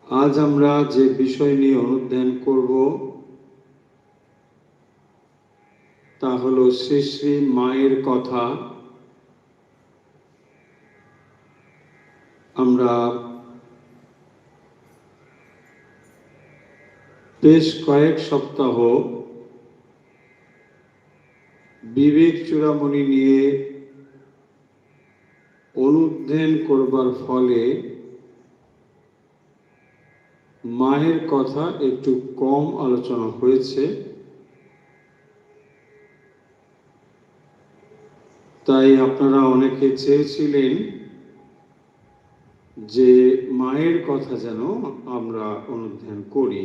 আজ আমরা যে বিষয় নিয়ে অনুধ্যান করব তা হলো শ্রী শ্রী মায়ের কথা। আমরা বেশ কয়েক সপ্তাহ বিবেক চূড়ামণি নিয়ে অনুধ্যান করবার ফলে মায়ের কথা একটু কম আলোচনা হয়েছে। তাই আপনারা অনেকে চেয়েছিলেন যে মায়ের কথা যেন আমরা অনুধ্যান করি,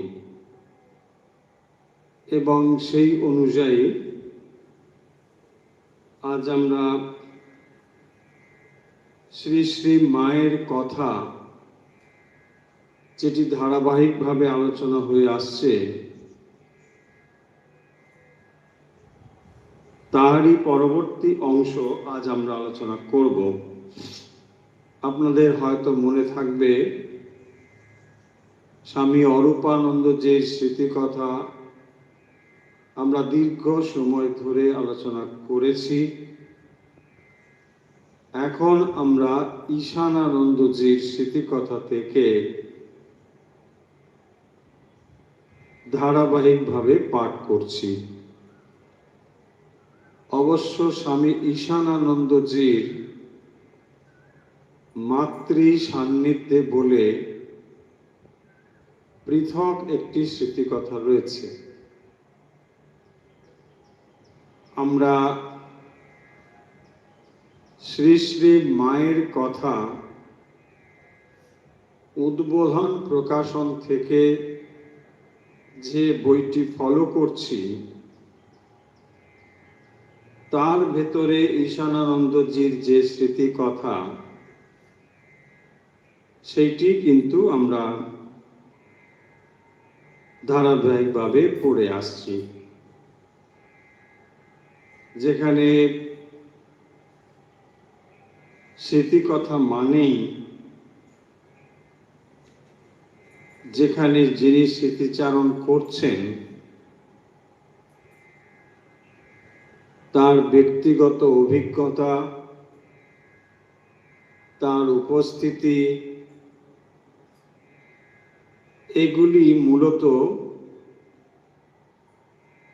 এবং সেই অনুযায়ী আজ আমরা শ্রী শ্রী মায়ের কথা, যেটি ধারাবাহিকভাবে আলোচনা হয়ে আসছে, তারই পরবর্তী অংশ আজ আমরা আলোচনা করব। আপনাদের হয়তো মনে থাকবে স্বামী অরূপানন্দজির স্মৃতিকথা আমরা দীর্ঘ সময় ধরে আলোচনা করেছি। এখন আমরা ঈশানানন্দজির স্মৃতিকথা থেকে ধারাবাহিকভাবে পাঠ করছি। অবশ্য স্বামী ঈশানানন্দজির মাতৃ সান্নিধ্যে বলে পৃথক একটি স্মৃতিকথা রয়েছে। আমরা শ্রী শ্রী মায়ের কথা উদ্বোধন প্রকাশন থেকে যে বইটি ফলো করছি, তার ভেতরে ঈশানানন্দজির যে স্মৃতিকথা, সেইটি কিন্তু আমরা ধারাবাহিকভাবে পড়ে আসছি, যেখানে স্মৃতিকথা মানেই যেখানে যিনি স্মৃতিচারণ করছেন তার ব্যক্তিগত অভিজ্ঞতা, তার উপস্থিতি, এগুলি মূলত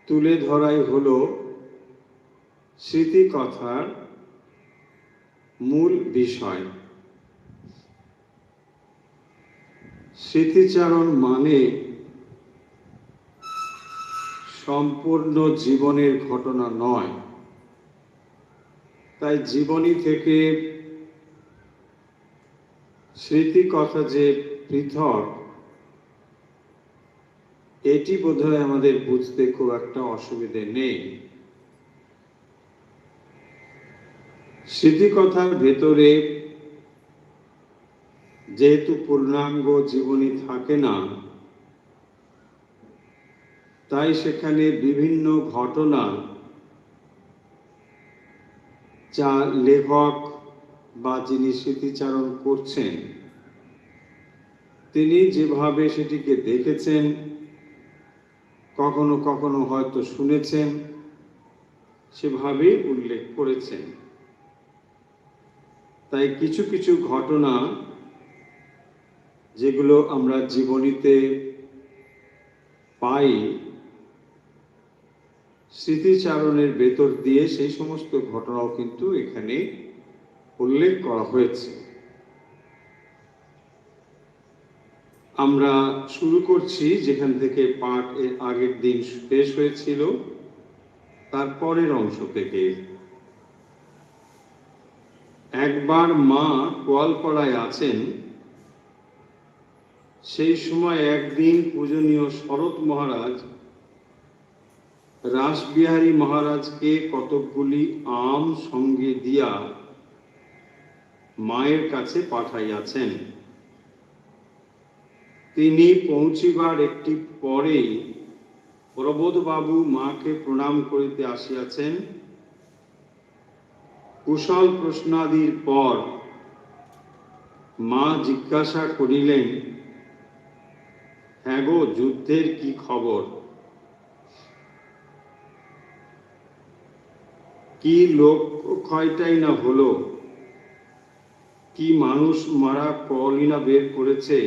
তুলে ধরাই হলো স্মৃতিকথার মূল বিষয়। স্মৃতিচারণ মানে সম্পূর্ণ জীবনের ঘটনা নয়। তাই জীবনী থেকে স্মৃতিকথা যে পৃথক, এটি বোধহয় আমাদের বুঝতে খুব একটা অসুবিধে নেই। স্মৃতিকথার ভেতরে যেহেতু পূর্ণাঙ্গ জীবনী থাকে না, তাই সেখানে বিভিন্ন ঘটনা যা লেখক বা যিনি স্মৃতিচারণ করছেন তিনি যেভাবে সেটিকে দেখেছেন, কখনো কখনো হয়তো শুনেছেন, সেভাবে উল্লেখ করেছেন। তাই কিছু কিছু ঘটনা যেগুলো আমরা জীবনীতে পাই, স্মৃতিচারণের ভেতর দিয়ে সেই সমস্ত ঘটনাও কিন্তু এখানে উল্লেখ করা হয়েছে। আমরা শুরু করছি যেখান থেকে পাঠ এর আগের দিন শেষ হয়েছিল, তারপরের অংশ থেকে। একবার মা গোয়ালপাড়ায় আছেন, সেই সময় একদিন পূজনীয় শরৎ মহারাজ রাসবিহারী মহারাজকে কতকগুলি আম সঙ্গে দিয়া মায়ের কাছে পাঠাইয়াছেন। তিনি পৌঁছিবার একটি পরেই প্রবোধবাবু মাকে প্রণাম করিতে আসিয়াছেন। কুশল প্রশ্নাদির পর মা জিজ্ঞাসা করিলেন, হ্যাঁ গো, যুদ্ধের কি খবর? কি লোক ক্ষয়টাই না হলো, কি মানুষ মারা কলই না বের করেছে।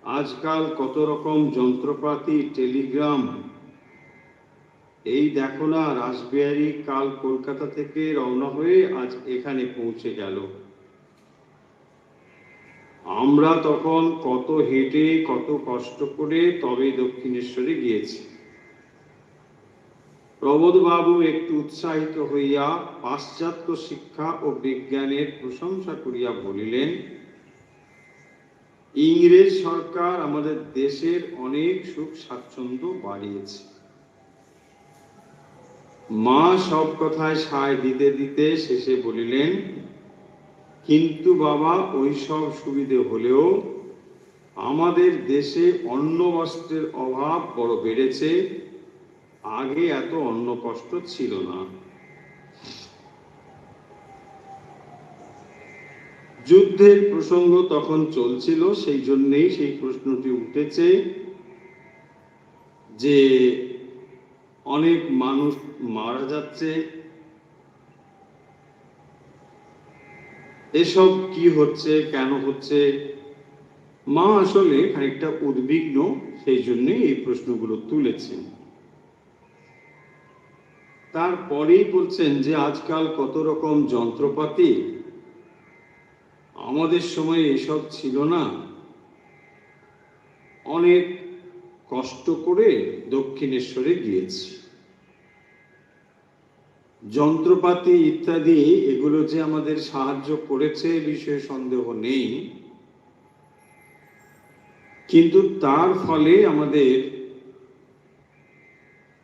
আজকাল কত রকম যন্ত্রপাতি, টেলিগ্রাম। এই দেখো না, রাসবিহারী কাল কলকাতা থেকে রওনা হয়ে আজ এখানে পৌঁছে গেল। আমরা তখন কত হেঁটে, কত কষ্ট করে তবে দক্ষিণেশ্বরে গিয়েছি। প্রবোধবাবু একটু উৎসাহিত হইয়া পাশ্চাত্য শিক্ষা ও বিজ্ঞানের প্রশংসা করিয়া বলিলেন, ইংরেজ সরকার আমাদের দেশের অনেক সুখ স্বাচ্ছন্দ্য বাড়িয়েছে। মা সব কথায় সায় দিতে দিতে শেষে বলিলেন, কিন্তু বাবা, ওই সব সুবিধে হলেও আমাদের দেশে অন্ন বস্ত্রের অভাব বড় বেড়েছে। আগে এত অন্ন কষ্ট ছিল না। যুদ্ধের প্রসঙ্গ তখন চলছিল, সেই জন্যেই সেই প্রশ্নটি উঠেছে যে অনেক মানুষ মারা যাচ্ছে, এসব কি হচ্ছে, কেন হচ্ছে। মা আসলে খানিকটা উদ্বিগ্ন, সেই জন্যই এই প্রশ্নগুলো তুলেছেন। তারপরেই বলছেন যে আজকাল কত রকম যন্ত্রপাতি, আমাদের সময় এসব ছিল না। অনেক কষ্ট করে দক্ষিণেশ্বরে গিয়েছি। যন্ত্রপাতি ইত্যাদি এগুলো যে আমাদের সাহায্য করেছে এ বিষয়ে সন্দেহ নেই, কিন্তু তার ফলে আমাদের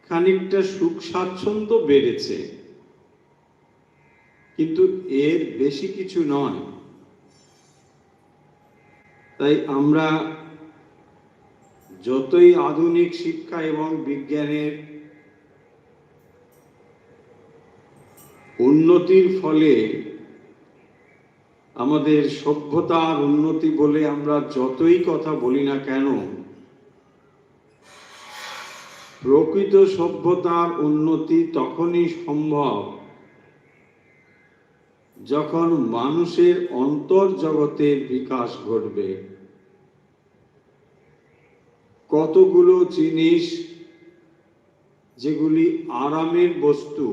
খানিকটা সুখ স্বাচ্ছন্দ্য বেড়েছে, কিন্তু এর বেশি কিছু নয়। তাই আমরা যতই আধুনিক শিক্ষা এবং বিজ্ঞানের উন্নতির ফলে আমাদের সভ্যতার উন্নতি বলে আমরা যতই কথা বলি না কেন, প্রকৃত সভ্যতার উন্নতি তখনই সম্ভব যখন মানুষের অন্তর্জগতের বিকাশ ঘটবে। কতগুলো জিনিস যেগুলি আরামের বস্তু,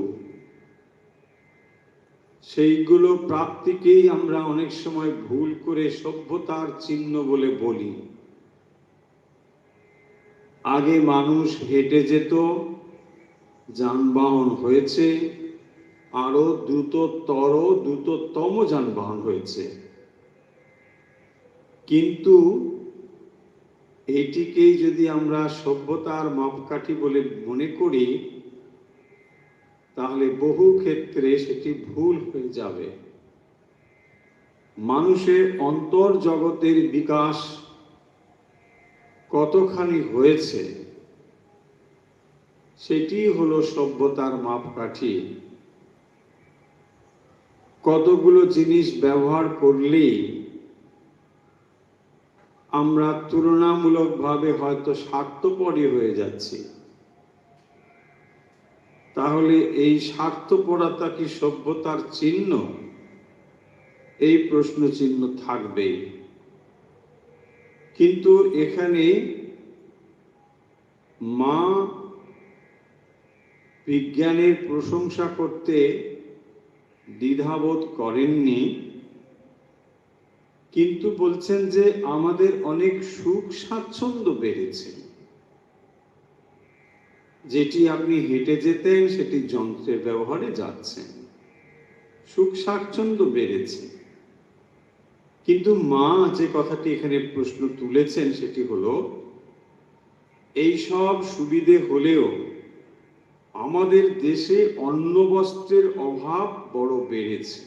সেইগুলো প্রাপ্তিকেই আমরা অনেক সময় ভুল করে সভ্যতার চিহ্ন বলে বলি। আগে মানুষ হেঁটে যেত, যানবাহন হয়েছে, আরো দ্রুততম যানবাহন হয়েছে, কিন্তু এটিকেই যদি আমরা সভ্যতার মাপকাঠি বলে মনে করি, তাহলে বহু ক্ষেত্রে সেটি ভুল হয়ে যাবে। মানুষের অন্তর্জগতের বিকাশ কতখানি হয়েছে সেটি হলো সভ্যতার মাপকাঠি। কতগুলো জিনিস ব্যবহার করলেই আমরা তুলনামূলকভাবে হয়তো স্বার্থপরই হয়ে যাচ্ছি, তাহলে এই স্বার্থপরতা কি সভ্যতার চিহ্ন? এই প্রশ্ন চিহ্ন থাকবেই। কিন্তু এখানে মা বিজ্ঞানের প্রশংসা করতে দ্বিধাবোধ করেননি, কিন্তু বলছেন যে আমাদের অনেক সুখ স্বাচ্ছন্দ্য বেড়েছে। যেটি আপনি হেঁটে যেতেন সেটি যন্ত্রের ব্যবহারে যাচ্ছেন, সুখ স্বাচ্ছন্দ্য বেড়েছে। কিন্তু মা যে কথাটি এখানে প্রশ্ন তুলেছেন সেটি হলো, এই সব সুবিধে হলেও আমাদের দেশে অন্ন বস্ত্রের অভাব বড় বেড়েছে।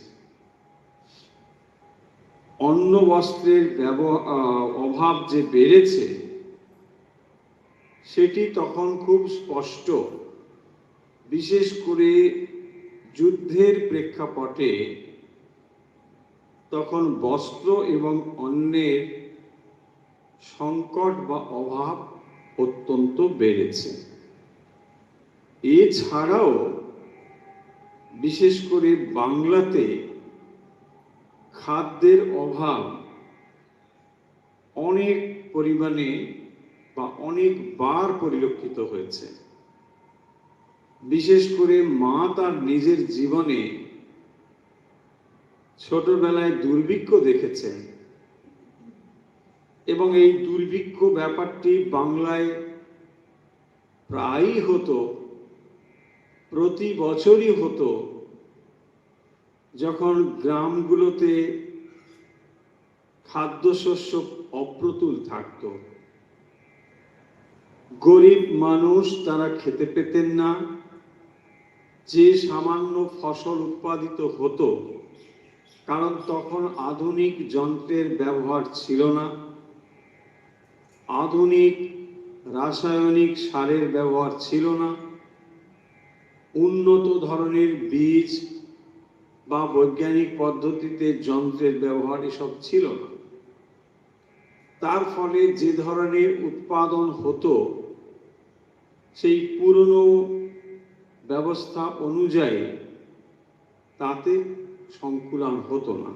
অন্ন বস্ত্রের অভাব যে বেড়েছে সেটি তখন খুব স্পষ্ট, বিশেষ করে যুদ্ধের প্রেক্ষাপটে তখন বস্ত্র এবং অন্যের সংকট বা অভাব অত্যন্ত বেড়েছে। এছাড়াও বিশেষ করে বাংলাতে খাদ্যের অভাব অনেক পরিমাণে বা অনেকবার পরিলক্ষিত হয়েছে। বিশেষ করে মা তার নিজের জীবনে ছোটবেলায় দুর্ভিক্ষ দেখেছেন এবং এই দুর্ভিক্ষ ব্যাপারটি বাংলায় প্রায়ই হতো, প্রতি বছরই হতো, যখন গ্রামগুলোতে খাদ্যশস্য অপ্রতুল থাকত। গরিব মানুষ তারা খেতে পেতেন না। যে সামান্য ফসল উৎপাদিত হতো, কারণ তখন আধুনিক যন্ত্রের ব্যবহার ছিল না, আধুনিক রাসায়নিক সারের ব্যবহার ছিল না, উন্নত ধরনের বীজ বা বৈজ্ঞানিক পদ্ধতিতে যন্ত্রের ব্যবহার এসব ছিল না। তার ফলে যে ধরনের উৎপাদন হতো সেই পুরনো ব্যবস্থা অনুযায়ী তাতে সংকুলান হতো না।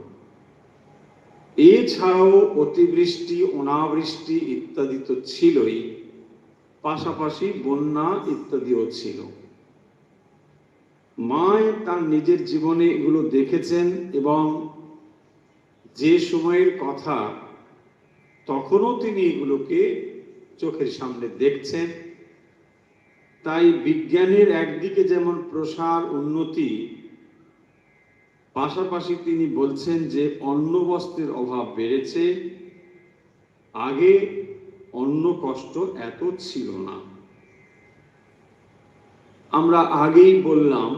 এছাড়াও অতিবৃষ্টি, অনাবৃষ্টি ইত্যাদি তো ছিলই, পাশাপাশি বন্যা ইত্যাদিও ছিল। মা তার নিজের জীবনে এগুলো দেখেছেন এবং যে সময়ের কথা তখনও তিনি এগুলোকে চোখের সামনে দেখছেন। তাই বিজ্ঞানের একদিকে যেমন প্রসার, উন্নতি, পাশাপাশি তিনি বলছেন যে অন্ন বস্ত্রের অভাব বেড়েছে। আগে অন্ন কষ্ট এত ছিল না। আমরা আগেই বললাম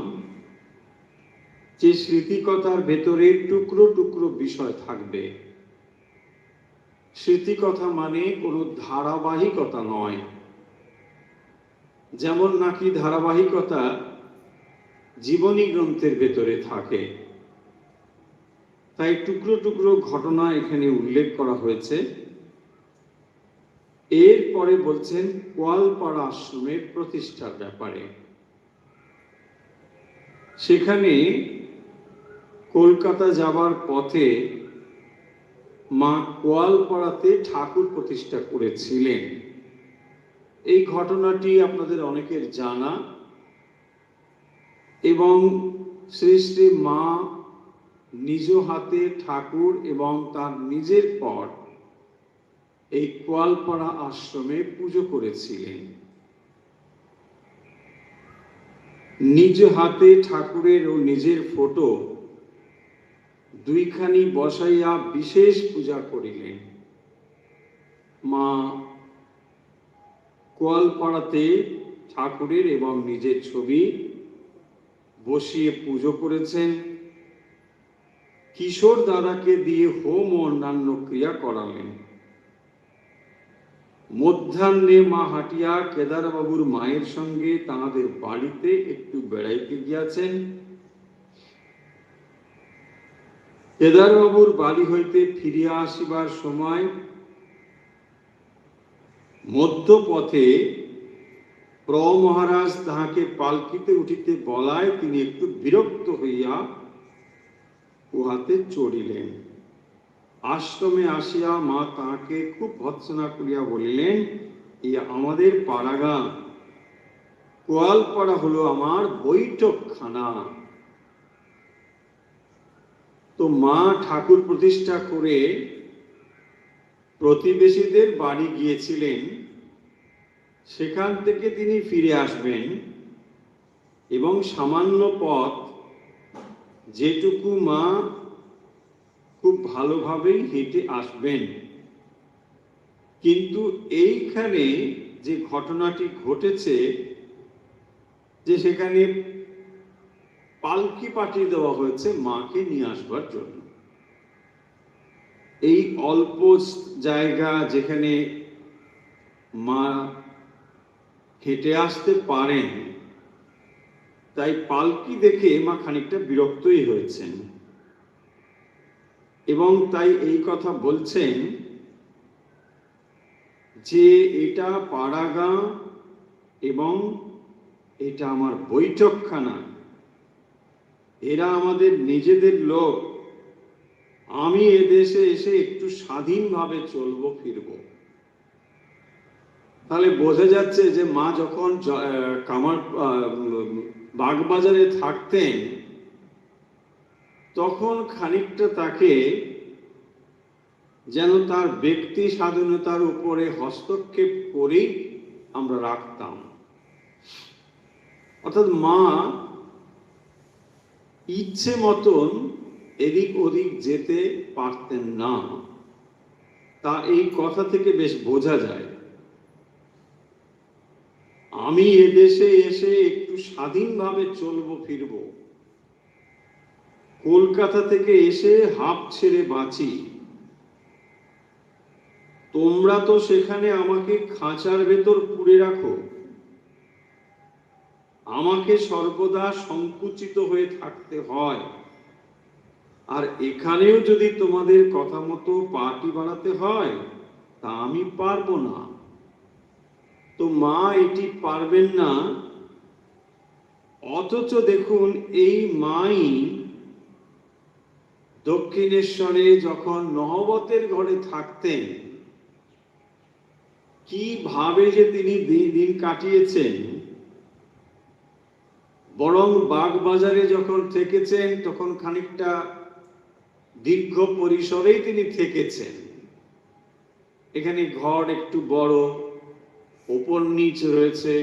যে স্মৃতিকথার ভেতরে টুকরো টুকরো বিষয় থাকবে। স্মৃতিকথা মানে কোনো ধারাবাহিকতা নয়, যেমন নাকি ধারাবাহিকতা জীবনী গ্রন্থের ভেতরে থাকে। তাই টুকরো টুকরো ঘটনা এখানে উল্লেখ করা হয়েছে। এরপরে বলছেন কোয়ালপাড়া আশ্রমের প্রতিষ্ঠার ব্যাপারে। সেখানে কলকাতা যাবার পথে মা কোয়ালপাড়াতে ঠাকুর প্রতিষ্ঠা করেছিলেন। এই ঘটনাটি আপনাদের অনেকের জানা এবং শ্রী শ্রী মা নিজ হাতে ঠাকুর এবং তার নিজের পট এই কোয়ালপাড়া আশ্রমে পুজো করেছিলেন। নিজ হাতে ঠাকুরের ও নিজের ফটো দুইখানি বসাইয়া বিশেষ পূজা করিলেন। মা কোয়ালপাড়াতে ঠাকুরের এবং নিজের ছবি বসিয়ে পুজো করেছেন। কিশোর দাদাকে দিয়ে হোম ও অন্যান্য ক্রিয়া করালেন। মধ্যাহ্নে মা হাটিয়া কেদারবাবুর মায়ের সঙ্গে তাঁদের বাড়িতে একটু বেড়াইতে গিয়াছেন। কেদারবাবুর বাড়ি হইতে ফিরিয়া আসিবার সময় মধ্যপথে মহারাজ তাহাকে পালকিতে উঠিতে বলায় তিনি একটু বিরক্ত হইয়া উহাতে চড়িলেন। আশ্রমে আসিয়া মা তাহাকে খুব ভৎসনা করিয়া বলিলেন, এই আমাদের পাড়াগাঁ, কোয়ালপাড়া হলো আমার বৈঠকখানা। তো মা ঠাকুর প্রতিষ্ঠা করে প্রতিবেশীদের বাড়ি গিয়েছিলেন। সেখান থেকে তিনি ফিরে আসবেন এবং সামান্য পথ যেটুকু মা খুব ভালোভাবেই হেঁটে আসবেন। কিন্তু এইখানে যে ঘটনাটি ঘটেছে, যে সেখানে পালকি পাঠিয়ে দেওয়া হয়েছে মাকে নিয়ে আসবার জন্য। এই অল্প জায়গা যেখানে মা হেঁটে আসতে পারেন, তাই পালকি দেখে মা খানিকটা বিরক্তই হয়েছেন। এবং তাই এই কথা বলছেন যে এটা পাড়াগাঁ এবং এটা আমার বৈঠকখানা, এরা আমাদের নিজেদের লোক, আমি এদেশে এসে একটু স্বাধীনভাবে চলবো ফিরবো। তাহলে বোঝা যাচ্ছে যে মা যখন বাগবাজারে থাকতেন তখন খানিকটা তাকে যেন তার ব্যক্তি স্বাধীনতার উপরে হস্তক্ষেপ করেই আমরা রাখতাম। অর্থাৎ মা ইচ্ছে মতন এদিক ওদিক যেতে পারতেন না, তা এই কথা থেকে বেশ বোঝা যায়। আমি এদেশে এসে একটু স্বাধীনভাবে চলবো ফিরবো, কলকাতা থেকে এসে হাঁপ ছেড়ে বাঁচি, তোমরা তো সেখানে আমাকে খাঁচার ভেতর পুরে রাখো, আমাকে সর্বদা সংকুচিত হয়ে থাকতে হয়, আর এখানেও যদি তোমাদের কথা মতো পার্টি বাড়াতে হয় তা আমি পারবো না। তো মা এটি পারবেন না, অথচ দেখুন এই মাই দক্ষিণেশ্বরে যখন নহবতের ঘরে থাকতেন কিভাবে যে তিনি দিন কাটিয়েছেন, বরং বাগবাজারে যখন থেকেছেন তখন খানিকটা দীর্ঘ পরিসরেই তিনি থেকেছেন। এখানে ঘর একটু বড়, ওপর নিচ রয়েছে,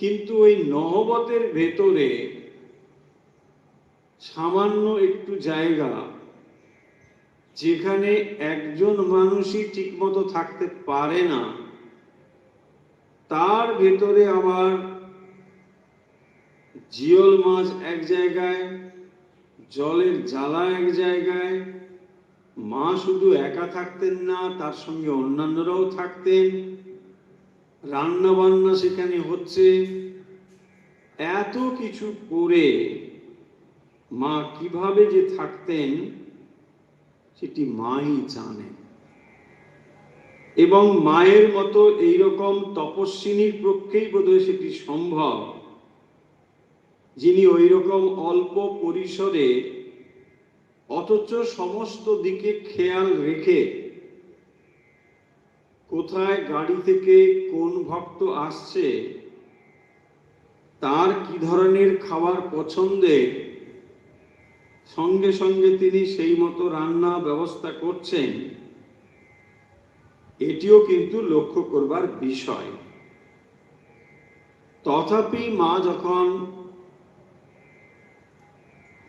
কিন্তু ওই নহবতের ভেতরে সামান্য একটু জায়গা, যেখানে একজন মানুষই ঠিকমতো থাকতে পারে না, তার ভেতরে আবার জিওল মাছ এক জায়গায়, জলের জ্বালা এক জায়গায়। মা শুধু একা থাকতেন না, তার সঙ্গে অন্যান্যরাও থাকতেন, রান্না বান্না সেখানে হচ্ছে। এত কিছু করে মা কিভাবে যে থাকতেন সেটি মাই জানেন। এবং মায়ের মতো এইরকম তপস্বিনীর পক্ষেই বোধহয় সেটি সম্ভব, যিনি ওই রকম অল্প পরিসরে অথচ সমস্ত দিকে খেয়াল রেখে কোথায় গাড়ি থেকে কোন ভক্ত আসছে, তার কি ধরনের খাবার পছন্দের, সঙ্গে সঙ্গে তিনি সেই মতো রান্না ব্যবস্থা করছেন, এটিও কিন্তু লক্ষ্য করবার বিষয়। তথাপি মা যখন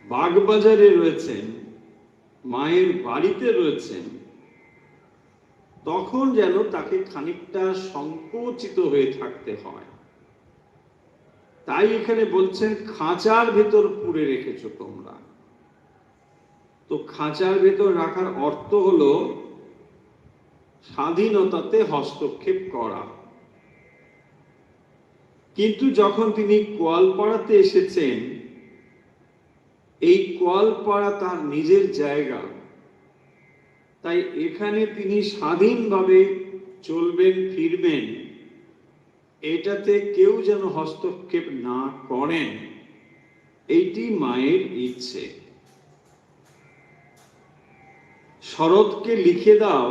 বাগবাজারে রয়েছেন, মায়ের বাড়িতে রয়েছেন, তখন যেন তাকে খানিকটা সংকুচিত হয়ে থাকতে হয়। তাই এখানে বলছেন খাঁচার ভেতর পুরে রেখেছো তোমরা। তো খাঁচার ভেতর রাখার অর্থ হলো স্বাধীনতাতে হস্তক্ষেপ করা। কিন্তু যখন তিনি কোয়ালপাড়াতে এসেছেন, এই কোয়ালপাড়া তার নিজের জায়গা, তাই এখানে তিনি স্বাধীনভাবে চলবেন ফিরবেন, এটাতে কেউ যেন হস্তক্ষেপ না করেন, এইটি মায়ের ইচ্ছে। শরৎকে লিখে দাও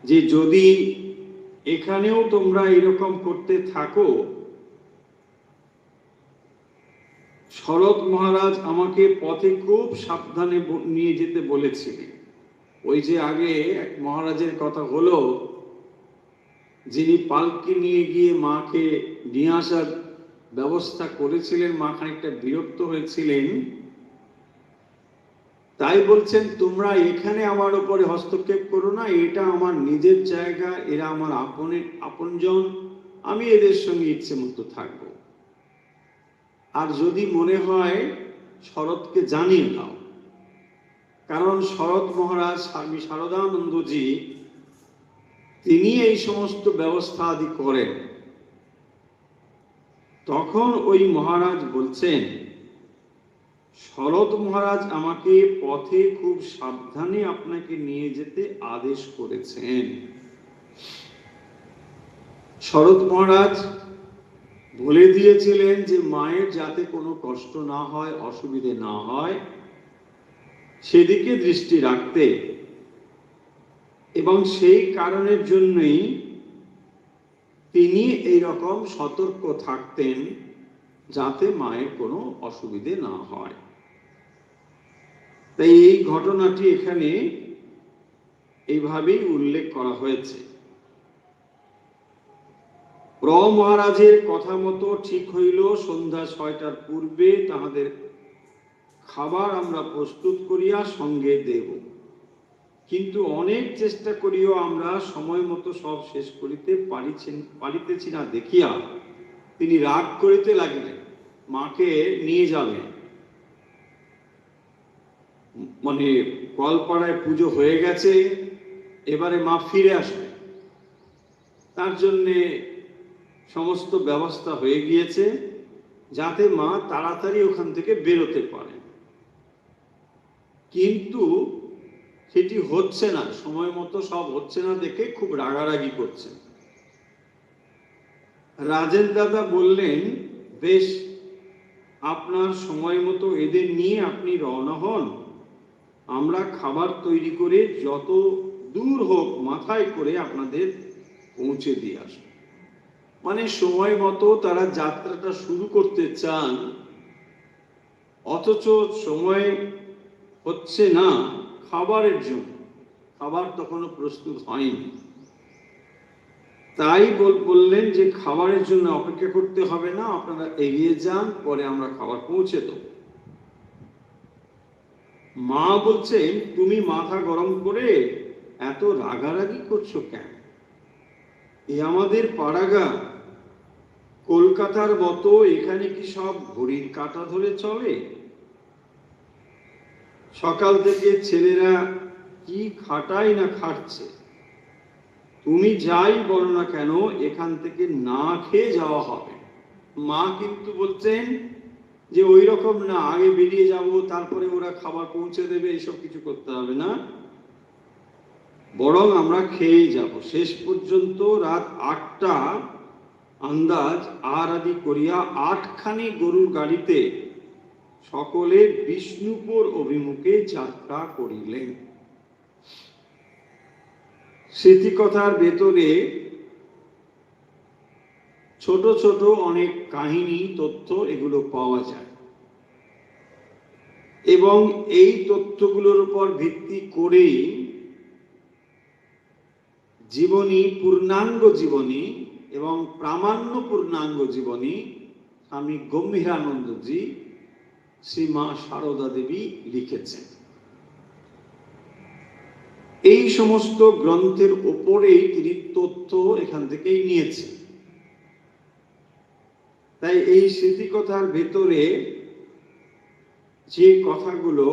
যে যদি এখানেও তোমরা এরকম করতে থাকো, শরৎ মহারাজ আমাকে পথে খুব সাবধানে নিয়ে যেতে বলেছিলেন। ওই যে আগে এক মহারাজের কথা হলো, যিনি পালকি নিয়ে গিয়ে মাকে নিয়ে আসার ব্যবস্থা করেছিলেন, মা খানিকটা বিরক্ত হয়েছিলেন, তাই বলছেন তোমরা এখানে আমার উপরে হস্তক্ষেপ করো না, এটা আমার নিজের জায়গা, এরা আমার আপনজন, আমি এদের সঙ্গে ইচ্ছে মতো থাকবো। আর যদি মনে হয় শরৎকে জানিয়ে দাও, কারণ শরৎ মহারাজ স্বামী শারদানন্দজি তিনি এই সমস্ত ব্যবস্থা আদি করেন। তখন ওই মহারাজ বলছেন শরৎ মহারাজ আমাকে পথে খুব সাবধানে আপনাকে নিয়ে যেতে আদেশ করেছেন। শরৎ মহারাজ বলে দিয়েছিলেন যে মায়ের যাতে কোনো কষ্ট না হয়, অসুবিধে না হয়, সেদিকে দৃষ্টি রাখতে, এবং সেই কারণের জন্যই তিনি এই রকম সতর্ক থাকতেন যাতে মায়ের কোনো অসুবিধে না হয়। তাই এই ঘটনাটি এখানে এইভাবেই উল্লেখ করা হয়েছে। মহারাজের কথা মতো ঠিক হইল, সন্ধ্যা 6টার পূর্বে তাহাদের খাবার আমরা প্রস্তুত করিয়া সঙ্গে দেব, কিন্তু অনেক চেষ্টা করিও আমরা সময় মতো সব শেষ করিতে পারিতেছি না দেখিয়া তিনি রাগ করিতে লাগিলেন। মাকে নিয়ে যাবেন, মানে কলপাড়ায় পুজো হয়ে গেছে, এবারে মা ফিরে আসবে, তার জন্যে সমস্ত ব্যবস্থা হয়ে গিয়েছে যাতে মা তাড়াতাড়ি ওখান থেকে বেরোতে পারে, কিন্তু সেটি হচ্ছে না, সময় মতো সব হচ্ছে না দেখে খুব রাগারাগি করছেন। রাজেন দাদা বললেন, বেশ, আপনার সময় মতো এদের নিয়ে আপনি রওনা হন, আমরা খাবার তৈরি করে যত দূর হোক মাথায় করে আপনাদের পৌঁছে দিয়ে আসব। মানে সময় মতো তারা যাত্রাটা শুরু করতে চান, অথচ সময় হচ্ছে না খাবারের জন্য, খাবার তখনও প্রস্তুত হয়নি। তাই বললেন যে খাবারের জন্য অপেক্ষা করতে হবে না, আপনারা এগিয়ে যান, পরে আমরা খাবার পৌঁছে দেব। মা বলছেন, তুমি মাথা গরম করে এত রাগারাগি করছো কেন? এ আমাদের পাড়াগা, কলকাতার মতো এখানে কি সব ঘড়ির কাঁটা ধরে চলে? সকাল থেকে ছেলেরা কি খাটাই না খাটছে, তুমি যাই বলো না কেন এখান থেকে না খেয়ে যাওয়া হবে। মা কিন্তু বলছেন যে ওই রকম না, আগে বেরিয়ে যাব, তারপরে ওরা খাবার পৌঁছে দেবে, এইসব কিছু করতে হবে না, বরং আমরা খেয়েই যাব। শেষ পর্যন্ত রাত 8টা আন্দাজ আহারাদি করিয়া 8খানি গরুর গাড়িতে সকলে বিষ্ণুপুর অভিমুখে যাত্রা করিলেন। স্মৃতিকথার ভেতরে ছোট ছোট অনেক কাহিনী, তথ্য এগুলো পাওয়া যায়, এবং এই তথ্যগুলোর উপর ভিত্তি করেই জীবনী, পূর্ণাঙ্গ জীবনী এবং প্রামাণ্য পূর্ণাঙ্গ জীবনী স্বামী গম্ভীরানন্দজি, শ্রীমা সারদা দেবী লিখেছেন। এই সমস্ত গ্রন্থের ওপরেই তিনি তথ্য এখান থেকেই নিয়েছেন। তাই এই স্মৃতিকথার ভেতরে যে কথাগুলো,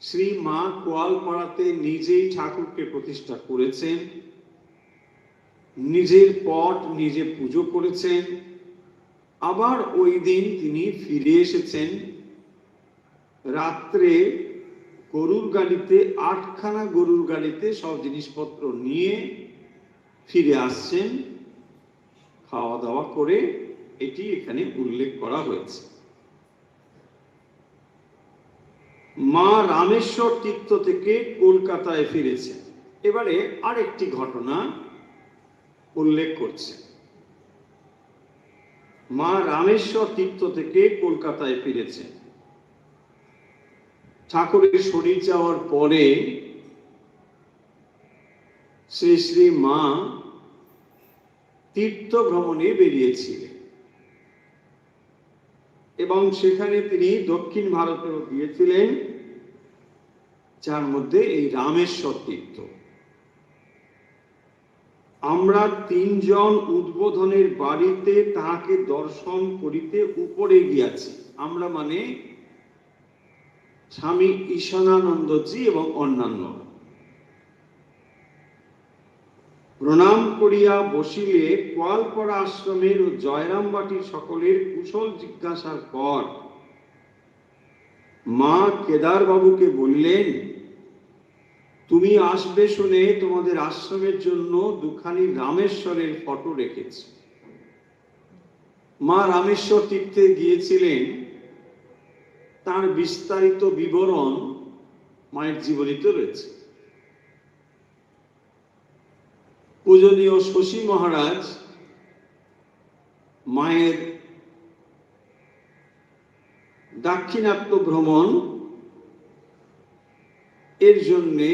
শ্রী মা কোয়ালপাড়াতে নিজেই ঠাকুরকে প্রতিষ্ঠা করেছেন, নিজের পট নিজে পুজো করেছেন, আবার ওই দিন তিনি ফিরে এসেছেন, রাত্রে গরুর গাড়িতে 8খানা গরুর গাড়িতে সব জিনিসপত্র নিয়ে ফিরে আসছেন খাওয়া দাওয়া করে, এটি এখানে উল্লেখ করা হয়েছে। মা রামেশ্বর তীর্থ থেকে কলকাতায় ফিরেছেন। এবারে আরেকটি ঘটনা উল্লেখ করছে। মা রামেশ্বর তীর্থ থেকে কলকাতায় ফিরেছেন। ঠাকুরের শরীর যাওয়ার পরে শ্রী শ্রী মা তীর্থ ভ্রমণে বেরিয়েছিলেন, এবং সেখানে তিনি দক্ষিণ ভারতেও গিয়েছিলেন, যার মধ্যে এই রামেশ্বর তীর্থ। আমরা 3 জন উদ্বোধনের বাড়িতে তাহাকে দর্শন করিতে উপরে গিয়াছি। আমরা মানে স্বামী ঈশানানন্দজি এবং অন্যান্য। প্রণাম করিয়া বসিলে কোয়ালপাড়া আশ্রমের ও জয়রামবাটির সকলের কুশল জিজ্ঞাসার পর মা কেদার বাবুকে বললেন, তুমি আসবে শুনে তোমাদের আশ্রমের জন্য দুখানি রামেশ্বরের ফটো রেখেছি। মা রামেশ্বর তীর্থে গিয়েছিলেন, তার বিস্তারিত বিবরণ মায়ের জীবনীতে রয়েছে। পূজনীয় শশী মহারাজ মায়ের দাক্ষিণাত্য ভ্রমণ এর জন্যে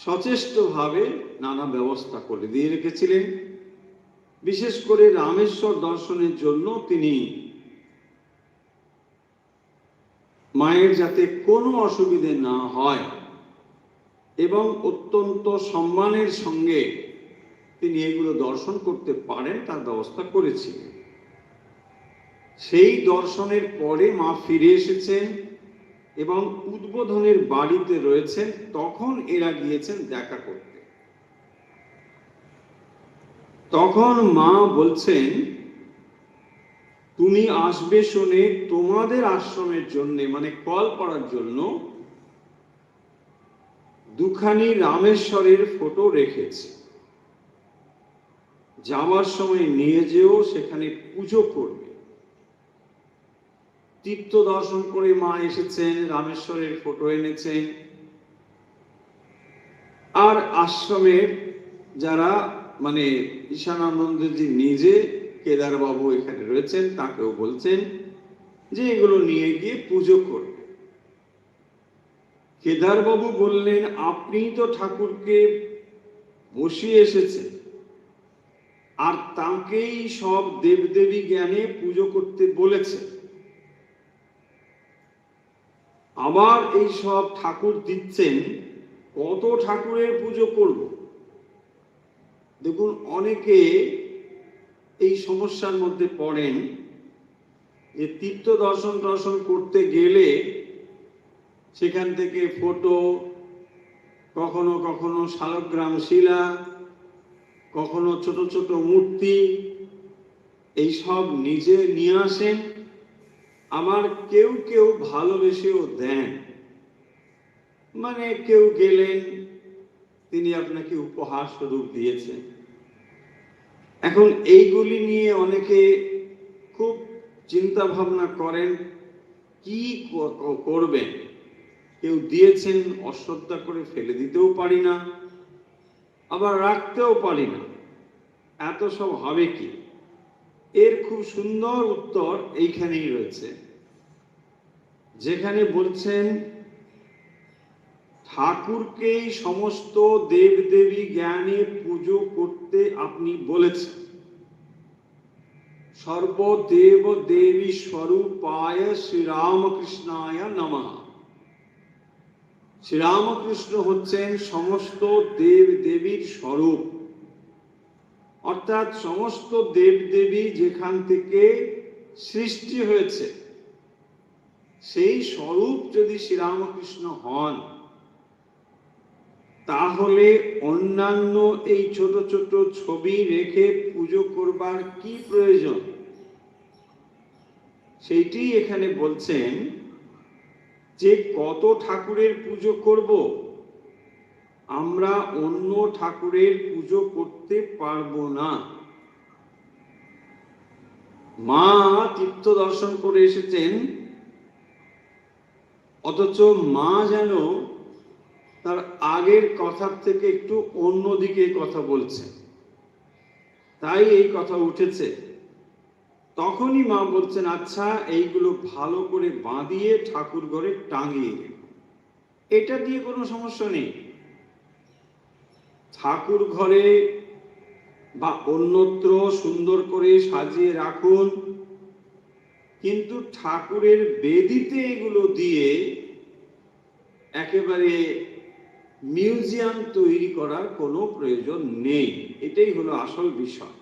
সচেষ্টভাবে নানা ব্যবস্থা করে দিয়ে রেখেছিলেন। বিশেষ করে রামেশ্বর দর্শনের জন্য তিনি মায়ের যাতে কোনো অসুবিধে না হয় এবং অত্যন্ত সম্মানের সঙ্গে তিনি এগুলো দর্শন করতে পারেন তার ব্যবস্থা করেছিলেন। সেই দর্শনের পরে মা ফিরে এসেছেন এবং উদ্বোধনের বাড়িতে রয়েছেন, তখন এরা গিয়েছেন দেখা করতে। তখন মা বলছেন, তুমি আসবে শুনে তোমাদের আশ্রমের জন্য, মানে কল করার জন্য দুখানি রামেশ্বরের ফটো রেখেছি। যাওয়ার সময় নিয়ে যেও, সেখানে পুজো করবে। তীর্থ দর্শন করে মা এসেছেন, রামেশ্বরের ফটো এনেছেন। আর আশ্রমের যারা, মানে ঈশানানন্দজি নিজে, কেদার বাবু এখানে রয়েছেন, তাকেও বলছেন যে এগুলো নিয়ে গিয়ে পুজো করবে। কেদার বাবু বললেন, আপনি তো ঠাকুরকে বসিয়ে এসেছেন, আর তাকেই সব দেবদেবী জ্ঞানে পুজো করতে বলেছে, আবার এই সব ঠাকুর দিচ্ছেন, কত ঠাকুরের পুজো করব? দেখুন, অনেকে এই সমস্যার মধ্যে পড়েন যে তীর্থ দর্শন করতে গেলে সেখান থেকে ফটো, কখনো কখনো শালগ্রাম শিলা, কখনো ছোট ছোট মূর্তি, এই সব নিজে নিয়ে আসেন। আমার কেউ কেউ ভালোবেসেও দেন, মানে কেউ গেলেন, তিনি আপনাকে উপহার স্বরূপ দিয়েছেন। এখন এইগুলি নিয়ে অনেকে খুব চিন্তা ভাবনা করেন, কি করবেন। কেউ দিয়েছেন, অশ্রদ্ধা করে ফেলে দিতেও পারি না, আবার রাখতেও পারি না, এত সব হবে কি? এর খুব সুন্দর উত্তর এইখানেই রয়েছে, যেখানে বলছেন, ঠাকুরকেই সমস্ত দেবদেবী জ্ঞানে পুজো করতে আপনি বলেছেন। সর্বদেব দেবী স্বরূপায় শ্রীরামকৃষ্ণায় নমঃ। শ্রীরামকৃষ্ণ হচ্ছেন সমস্ত দেব দেবীর স্বরূপ, অর্থাৎ সমস্ত দেবদেবী যেখান থেকে সৃষ্টি হয়েছে, সেই স্বরূপ যদি শ্রীরামকৃষ্ণ হন, তাহলে অন্যান্য এই ছোট ছোট ছবি রেখে পুজো করবার কি প্রয়োজন? সেইটি এখানে বলছেন যে কত ঠাকুরের পুজো করব, আমরা অন্য ঠাকুরের পুজো করতে পারবো না। মা তীর্থ দর্শন করে এসেছেন, অথচ মা যেন তার আগের কথার থেকে একটু অন্যদিকে কথা বলছেন, তাই এই কথা উঠেছে। তখনই মা বলছেন, আচ্ছা এইগুলো ভালো করে বাঁধিয়ে ঠাকুর ঘরে টাঙিয়ে, এটা দিয়ে কোনো সমস্যা নেই। ঠাকুর ঘরে বা অন্যত্র সুন্দর করে সাজিয়ে রাখুন, কিন্তু ঠাকুরের বেদিতে এগুলো দিয়ে একেবারে মিউজিয়াম তৈরি করার কোনো প্রয়োজন নেই। এটাই হলো আসল বিষয়।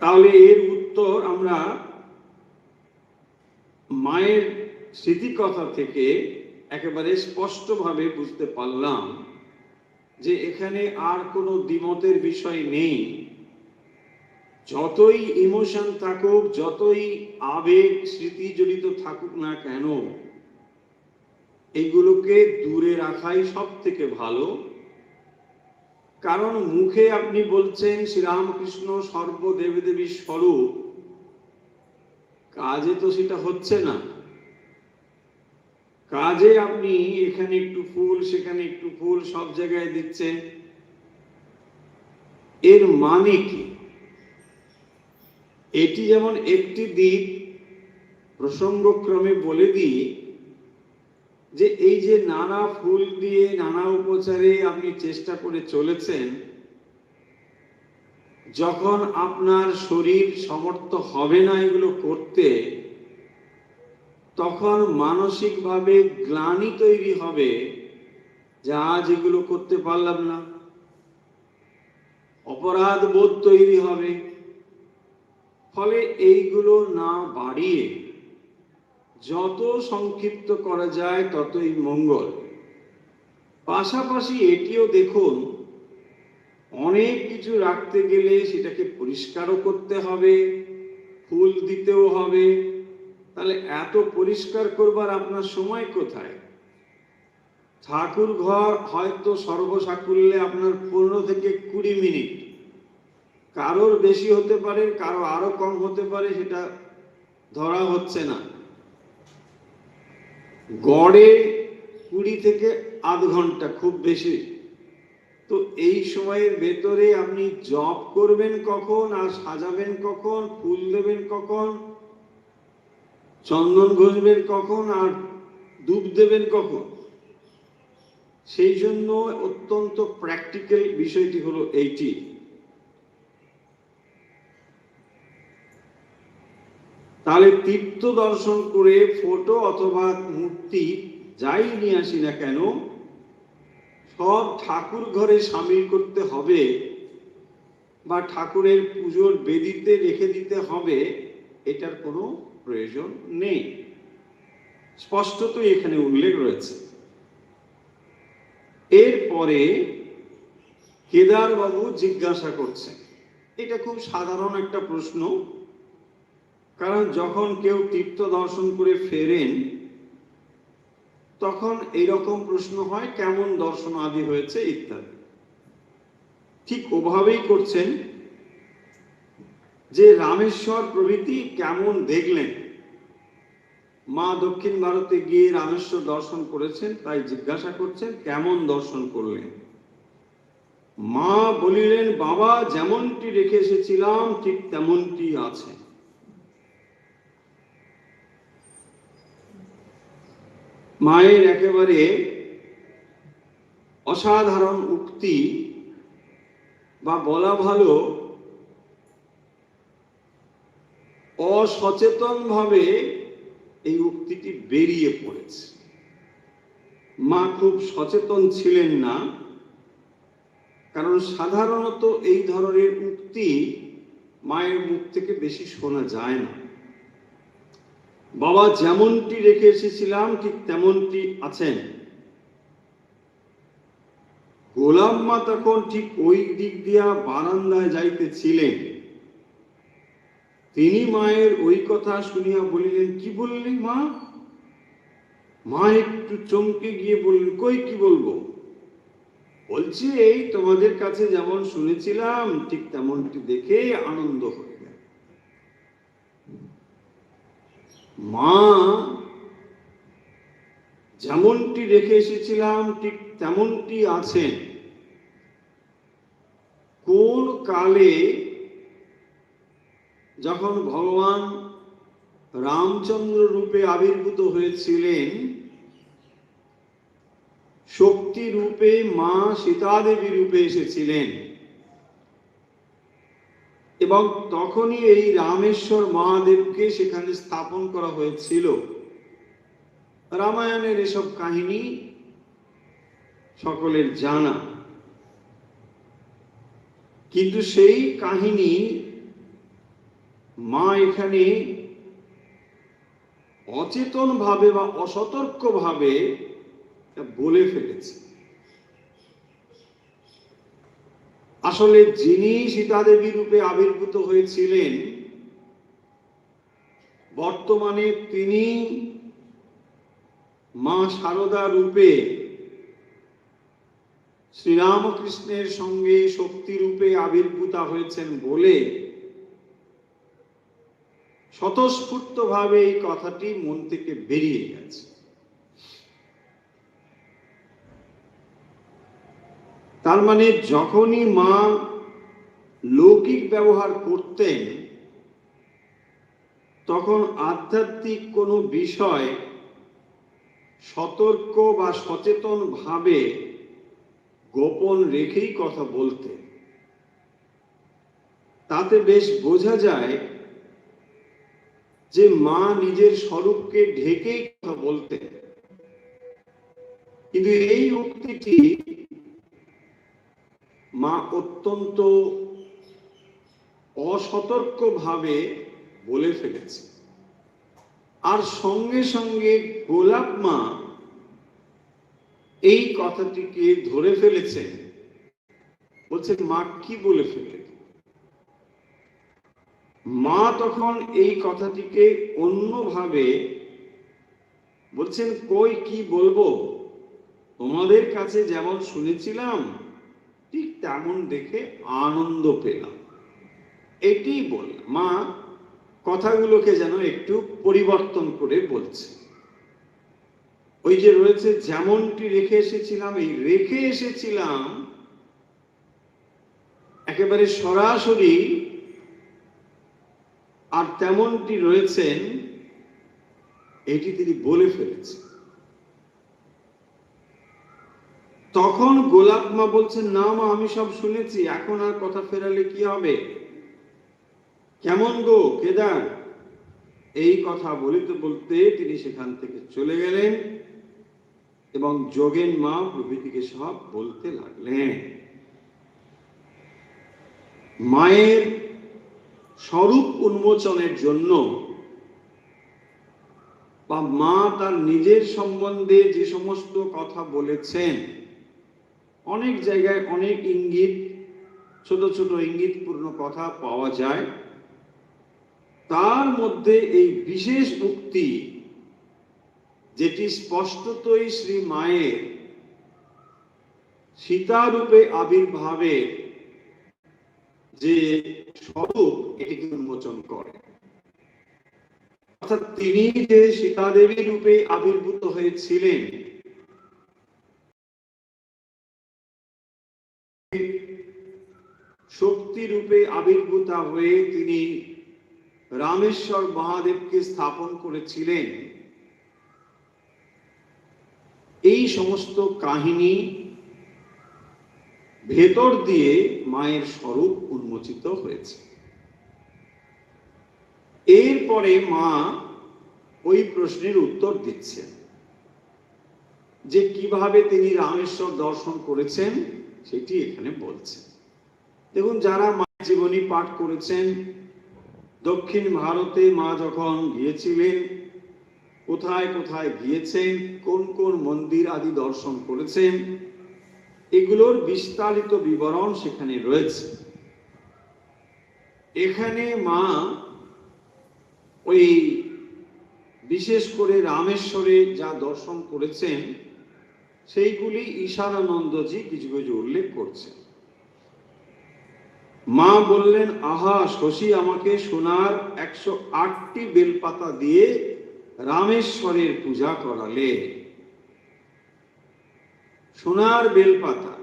তাহলে এর উত্তর আমরা মায়ের স্মৃতিকথা থেকে একেবারে স্পষ্টভাবে বুঝতে পারলাম যে এখানে আর কোনো দ্বিমতের বিষয় নেই। যতই ইমোশন থাকুক, যতই আবেগ স্মৃতি জড়িত থাকুক না কেন, এগুলোকে দূরে রাখাই সব থেকে ভালো। কারণ মুখে আপনি বলছেন শ্রীরামকৃষ্ণ সর্বদেবদেবীর স্বরূপ, কাজে তো সেটা হচ্ছে না। কাজে আপনি এখানে একটু ফুল, সেখানে একটু ফুল, সব জায়গায় দিচ্ছেন। এর মানে কি? এটি যেমন একটি দিক, প্রসঙ্গক্রমে বলে দিই যে এই যে নানা ফুল দিয়ে নানা উপচারে আপনি চেষ্টা করে চলেছেন, যখন আপনার শরীর সমর্থ হবে না এগুলো করতে, তখন মানসিকভাবে গ্লানি তৈরি হবে যে আজ এগুলো করতে পারলাম না, অপরাধ বোধ তৈরি হবে। ফলে এইগুলো না বাড়িয়ে যত সংক্ষিপ্ত করা যায় ততই মঙ্গল। পাশাপাশি এটিও দেখুন, অনেক কিছু রাখতে গেলে সেটাকে পরিষ্কারও করতে হবে, ফুল দিতেও হবে। তাহলে এত পরিষ্কার করবার আপনার সময় কোথায়? ঠাকুর ঘর হয়তো সর্বসাকুল্যে আপনার 15 থেকে 20 মিনিট, কারোর বেশি হতে পারে, কারো আরো কম হতে পারে, সেটা ধরা হচ্ছে না। গড়ে 20 থেকে আধ ঘন্টা খুব বেশি। তো এই সময়ের ভেতরে আপনি জপ করবেন কখন, আর সাজাবেন কখন, ফুল দেবেন কখন, চন্দন ঘষবেন কখন, আর ধূপ দেবেন কখন? সেই জন্য অত্যন্ত প্র্যাকটিক্যাল বিষয়টি হলো এইটি। তাহলে তীর্থ দর্শন করে ফটো অথবা মূর্তি যাই নিয়ে আসি না কেন, সব ঠাকুর ঘরে সামিল করতে হবে বা ঠাকুরের পুজোর বেদিতে রেখে দিতে হবে, এটার কোনো প্রয়োজন নেই। স্পষ্টত এখানে উল্লেখ রয়েছে। এরপরে কেদার বাবু জিজ্ঞাসা করছেন, এটা খুব সাধারণ একটা প্রশ্ন, কারণ যখন কেউ তীর্থ দর্শন করে ফেরেন তখন এইরকম প্রশ্ন হয়, কেমন দর্শন আদি হয়েছে ইত্যাদি। ঠিক ওভাবেই করছেন যে রামেশ্বর প্রভৃতি কেমন দেখলেন। মা দক্ষিণ ভারতে গিয়ে রামেশ্বর দর্শন করেছেন, তাই জিজ্ঞাসা করছেন কেমন দর্শন করলেন। মা বলিলেন, বাবা যেমনটি রেখে এসেছিলাম ঠিক তেমনটি আছে। মায়ের একেবারে অসাধারণ উক্তি, বা বলা ভালো অসচেতন ভাবে এই উক্তিটি বেরিয়ে পড়েছে। মা খুব সচেতন ছিলেন না, কারণ সাধারণত এই ধরনের উক্তি মায়ের মুখ থেকে বেশি শোনা যায় না। বাবা যেমনটি রেখে এসেছিলাম ঠিক তেমনটি আছেন। গোলাম মা তখন ঠিক ওই দিক দিয়া বারান্দায় যাইতেছিলেন। তিনি মায়ের ওই কথা শুনিয়া বলিলেন, কি বললি মা? মা একটু চমকে গিয়ে বললেন, কই কি বলবো? বলছি এই তোমাদের কাছে যেমন শুনেছিলাম ঠিক তেমনটি দেখে আনন্দ হয়ে গেল। মা যেমনটি রেখে এসেছিলাম ঠিক তেমনটি আছেন। কোন কালে যখন ভগবান রামচন্দ্র রূপে আবির্ভূত হয়েছিলেন, শক্তি রূপে মা সীতাদেবী রূপে এসেছিলেন, এবং তখনই এই রামেশ্বর মহাদেবকে সেখানে স্থাপন করা হয়েছিল। রামায়ণের এসব কাহিনী সকলের জানা, কিন্তু সেই কাহিনী মা এখানে অচেতন ভাবে বা অসতর্ক ভাবে বলে ফেলেছে। আসলে যিনি সীতাদেবী রূপে আবির্ভূত হয়েছিলেন, বর্তমানে তিনি মা শারদা রূপে শ্রীরামকৃষ্ণের সঙ্গে শক্তি রূপে আবির্ভূতা হয়েছেন বলে স্বতঃস্ফূর্তভাবে এই কথাটি মন থেকে বেরিয়ে গেছে। তার মানে যখনই মা লৌকিক ব্যবহার করতেন, তখন আধ্যাত্মিক কোনো বিষয় সতর্ক বা সচেতন ভাবে গোপন রেখেই কথা বলতেন। তাতে বেশ বোঝা যায় যে মা নিজের স্বরূপকে ঢেকেই কথা বলতেন। কিন্তু এই উক্তিটি মা অত্যন্ত অসতর্কভাবে বলে ফেলেছে। আর সঙ্গে সঙ্গে গোলাপ মা এই কথাটিকে ধরে ফেলেছেন, বলছেন মা কি বলে ফেলে। মা তখন এই কথাটিকে অন্যভাবে বলছেন, কই কি বলবো, তোমাদের কাছে যেমন শুনেছিলাম ঠিক তেমন দেখে আনন্দ পেলাম, এটি বল। মা কথাগুলোকে যেন একটু পরিবর্তন করে বলছে। ওই যে রয়েছে, যেমনটি রেখে এসেছিলাম, এই রেখে এসেছিলাম একেবারে সরাসরি, আর তেমনটি রয়েছেন এটি তিনি বলে ফেলেছেন। তখন গোলাপ মা বলছেন, না মা আমি সব শুনেছি, এখন আর কথা ফেরালে কি হবে, কেমন গো কেদার। এই কথা বলিতে বলতে তিনি সেখান থেকে চলে গেলেন এবং যোগেন মা প্রভৃতিকে সব বলতে লাগলেন। মায়ের স্বরূপ উন্মোচনের জন্য বা মা তার নিজের সম্বন্ধে যে সমস্ত কথা বলেছেন, অনেক জায়গায় অনেক ইঙ্গিত, ছোট ছোট ইঙ্গিতপূর্ণ কথা পাওয়া যায়। তার মধ্যে এই বিশেষ উক্তি, যেটি স্পষ্টতই শ্রী মায়ের সীতারূপে আবির্ভাবের যে স্বরূপ, এটিকে উন্মোচন করে। অর্থাৎ তিনি যে সীতাদেবী রূপে আবির্ভূত হয়েছিলেন, শক্তি রূপে আবির্ভূত হয়ে তিনি রামেশ্বর মহাদেবকে স্থাপন করেছিলেন, এই সমস্ত কাহিনী ভেতর দিয়ে মায়ের স্বরূপ উন্মোচিত হয়েছে। এরপরে মা ওই প্রশ্নের উত্তর দিচ্ছেন যে কিভাবে তিনি রামেশ্বর দর্শন করেছেন, সেটি এখানে বলছেন। দেখুন, যারা মায়ের জীবনী পাঠ করেছেন, দক্ষিণ ভারতে মা যখন গিয়েছিলেন, কোথায় কোথায় গিয়েছেন, কোন কোন মন্দির আদি দর্শন করেছেন, এগুলোর বিস্তারিত বিবরণ সেখানে রয়েছে। এখানে মা ওই বিশেষ করে রামেশ্বরে যা দর্শন করেছেন, সেইগুলি ঈশানানন্দজি কিছু কিছু উল্লেখ করছেন। মা বললেন, আহা শশী আমাকে সোনার 108টি বেলপাতা দিয়ে রামেশ্বরের পূজা করালে। সোনার বেলপাতা।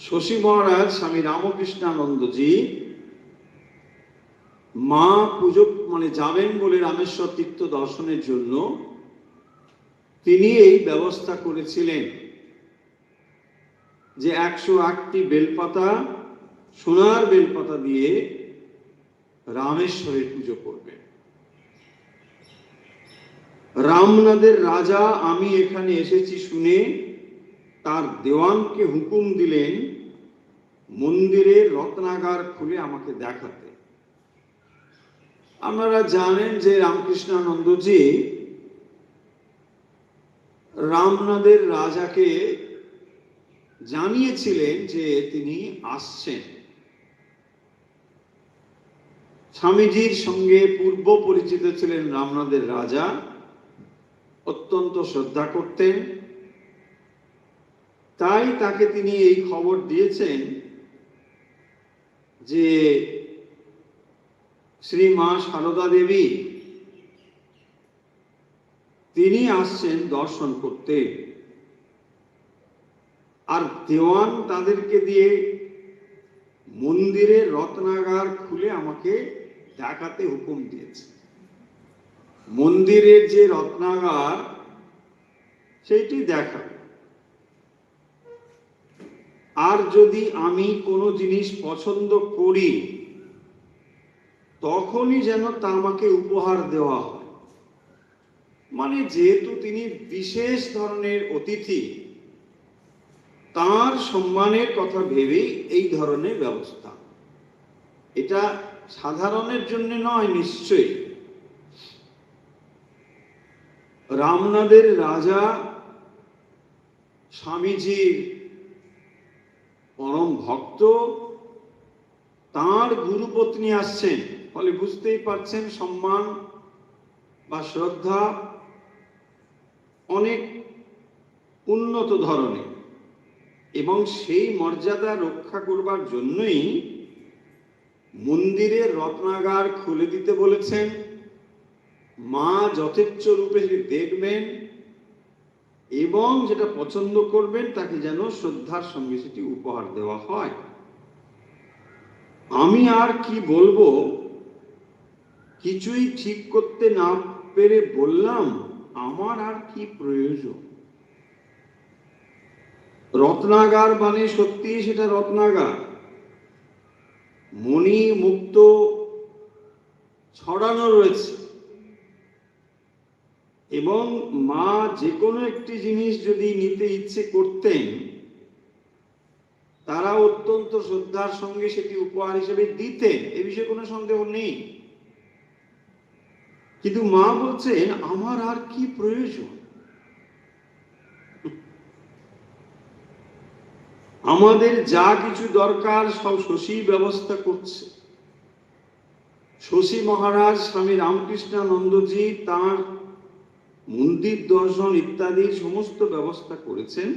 শশী মহারাজ স্বামী রামকৃষ্ণানন্দজি মা পুজো যাবেন বলে রামেশ্বর তীর্থ দর্শনের জন্য তিনি এই ব্যবস্থা করেছিলেন যে 108টি বেলপাতা, সোনার বেলপাতা দিয়ে রামেশ্বরের পুজো করবেন। রামনাদের রাজা আমি এখানে এসেছি শুনে তার দেওয়ানকে হুকুম দিলেন মন্দিরের রত্নাগার খুলে আমাকে দেখাতে। আপনারা জানেন যে রামকৃষ্ণানন্দজি রামনাদের রাজাকে জানিয়েছিলেন যে তিনি আসছেন। স্বামীজির সঙ্গে পূর্ব পরিচিত ছিলেন রামনাদের রাজা, অত্যন্ত শ্রদ্ধা করতেন। তাই তাকে তিনি এই খবর দিয়েছেন যে শ্রী মা সারদা দেবী তিনি আসছেন দর্শন করতে। আর দেওয়ান তাদেরকে দিয়ে মন্দিরের রত্নাগার খুলে আমাকে দেখাতে হুকুম দিয়েছে। মন্দিরের যে রত্নাগার সেইটি দেখা, আর যদি আমি কোনো জিনিস পছন্দ করি তখনই যেন তা আমাকে উপহার দেওয়া হয়। মানে যেহেতু তিনি বিশেষ ধরনের অতিথি, তার সম্মানের কথা ভেবেই এই ধরনের ব্যবস্থা। এটা সাধারণের জন্য নয় নিশ্চয়ই। রামনাদের রাজা স্বামীজির পরম ভক্ত, তার গুরুপত্নী আসছেন, ফলে বুঝতেই পারছেন সম্মান বা শ্রদ্ধা অনেক উন্নত ধরনের, এবং সেই মর্যাদা রক্ষা করবার জন্যই মন্দিরের রত্নাগার খুলে দিতে বলেছেন। মা যথেচ্ছ রূপে দেখবেন এবং যেটা পছন্দ করবেন তাকে যেন শ্রদ্ধার সঙ্গে সেটি উপহার দেওয়া হয়। আমি আর কি বলবো, কিছুই ঠিক করতে না পেরে বললাম, আমার আর কি প্রয়োজন। রত্নাগার মানে সত্যি সেটা রত্নাগার, মণি মুক্ত ছড়ানো রয়েছে, এবং মা যে কোনো একটি জিনিস যদি নিতে ইচ্ছে করতেন তারা অত্যন্ত শ্রদ্ধার সঙ্গে সেটি উপহার হিসেবে দিতেন, এ বিষয়ে কোনো সন্দেহ নেই। কিন্তু মা বলছেন আমার আর কি প্রয়োজন। আমাদের যা কিছু দরকার সব শশী ব্যবস্থা করছে। শশী মহারাজ স্বামী রামকৃষ্ণানন্দজি তাঁর মন্দির দর্শন ইত্যাদি সমস্ত ব্যবস্থা করেছেন।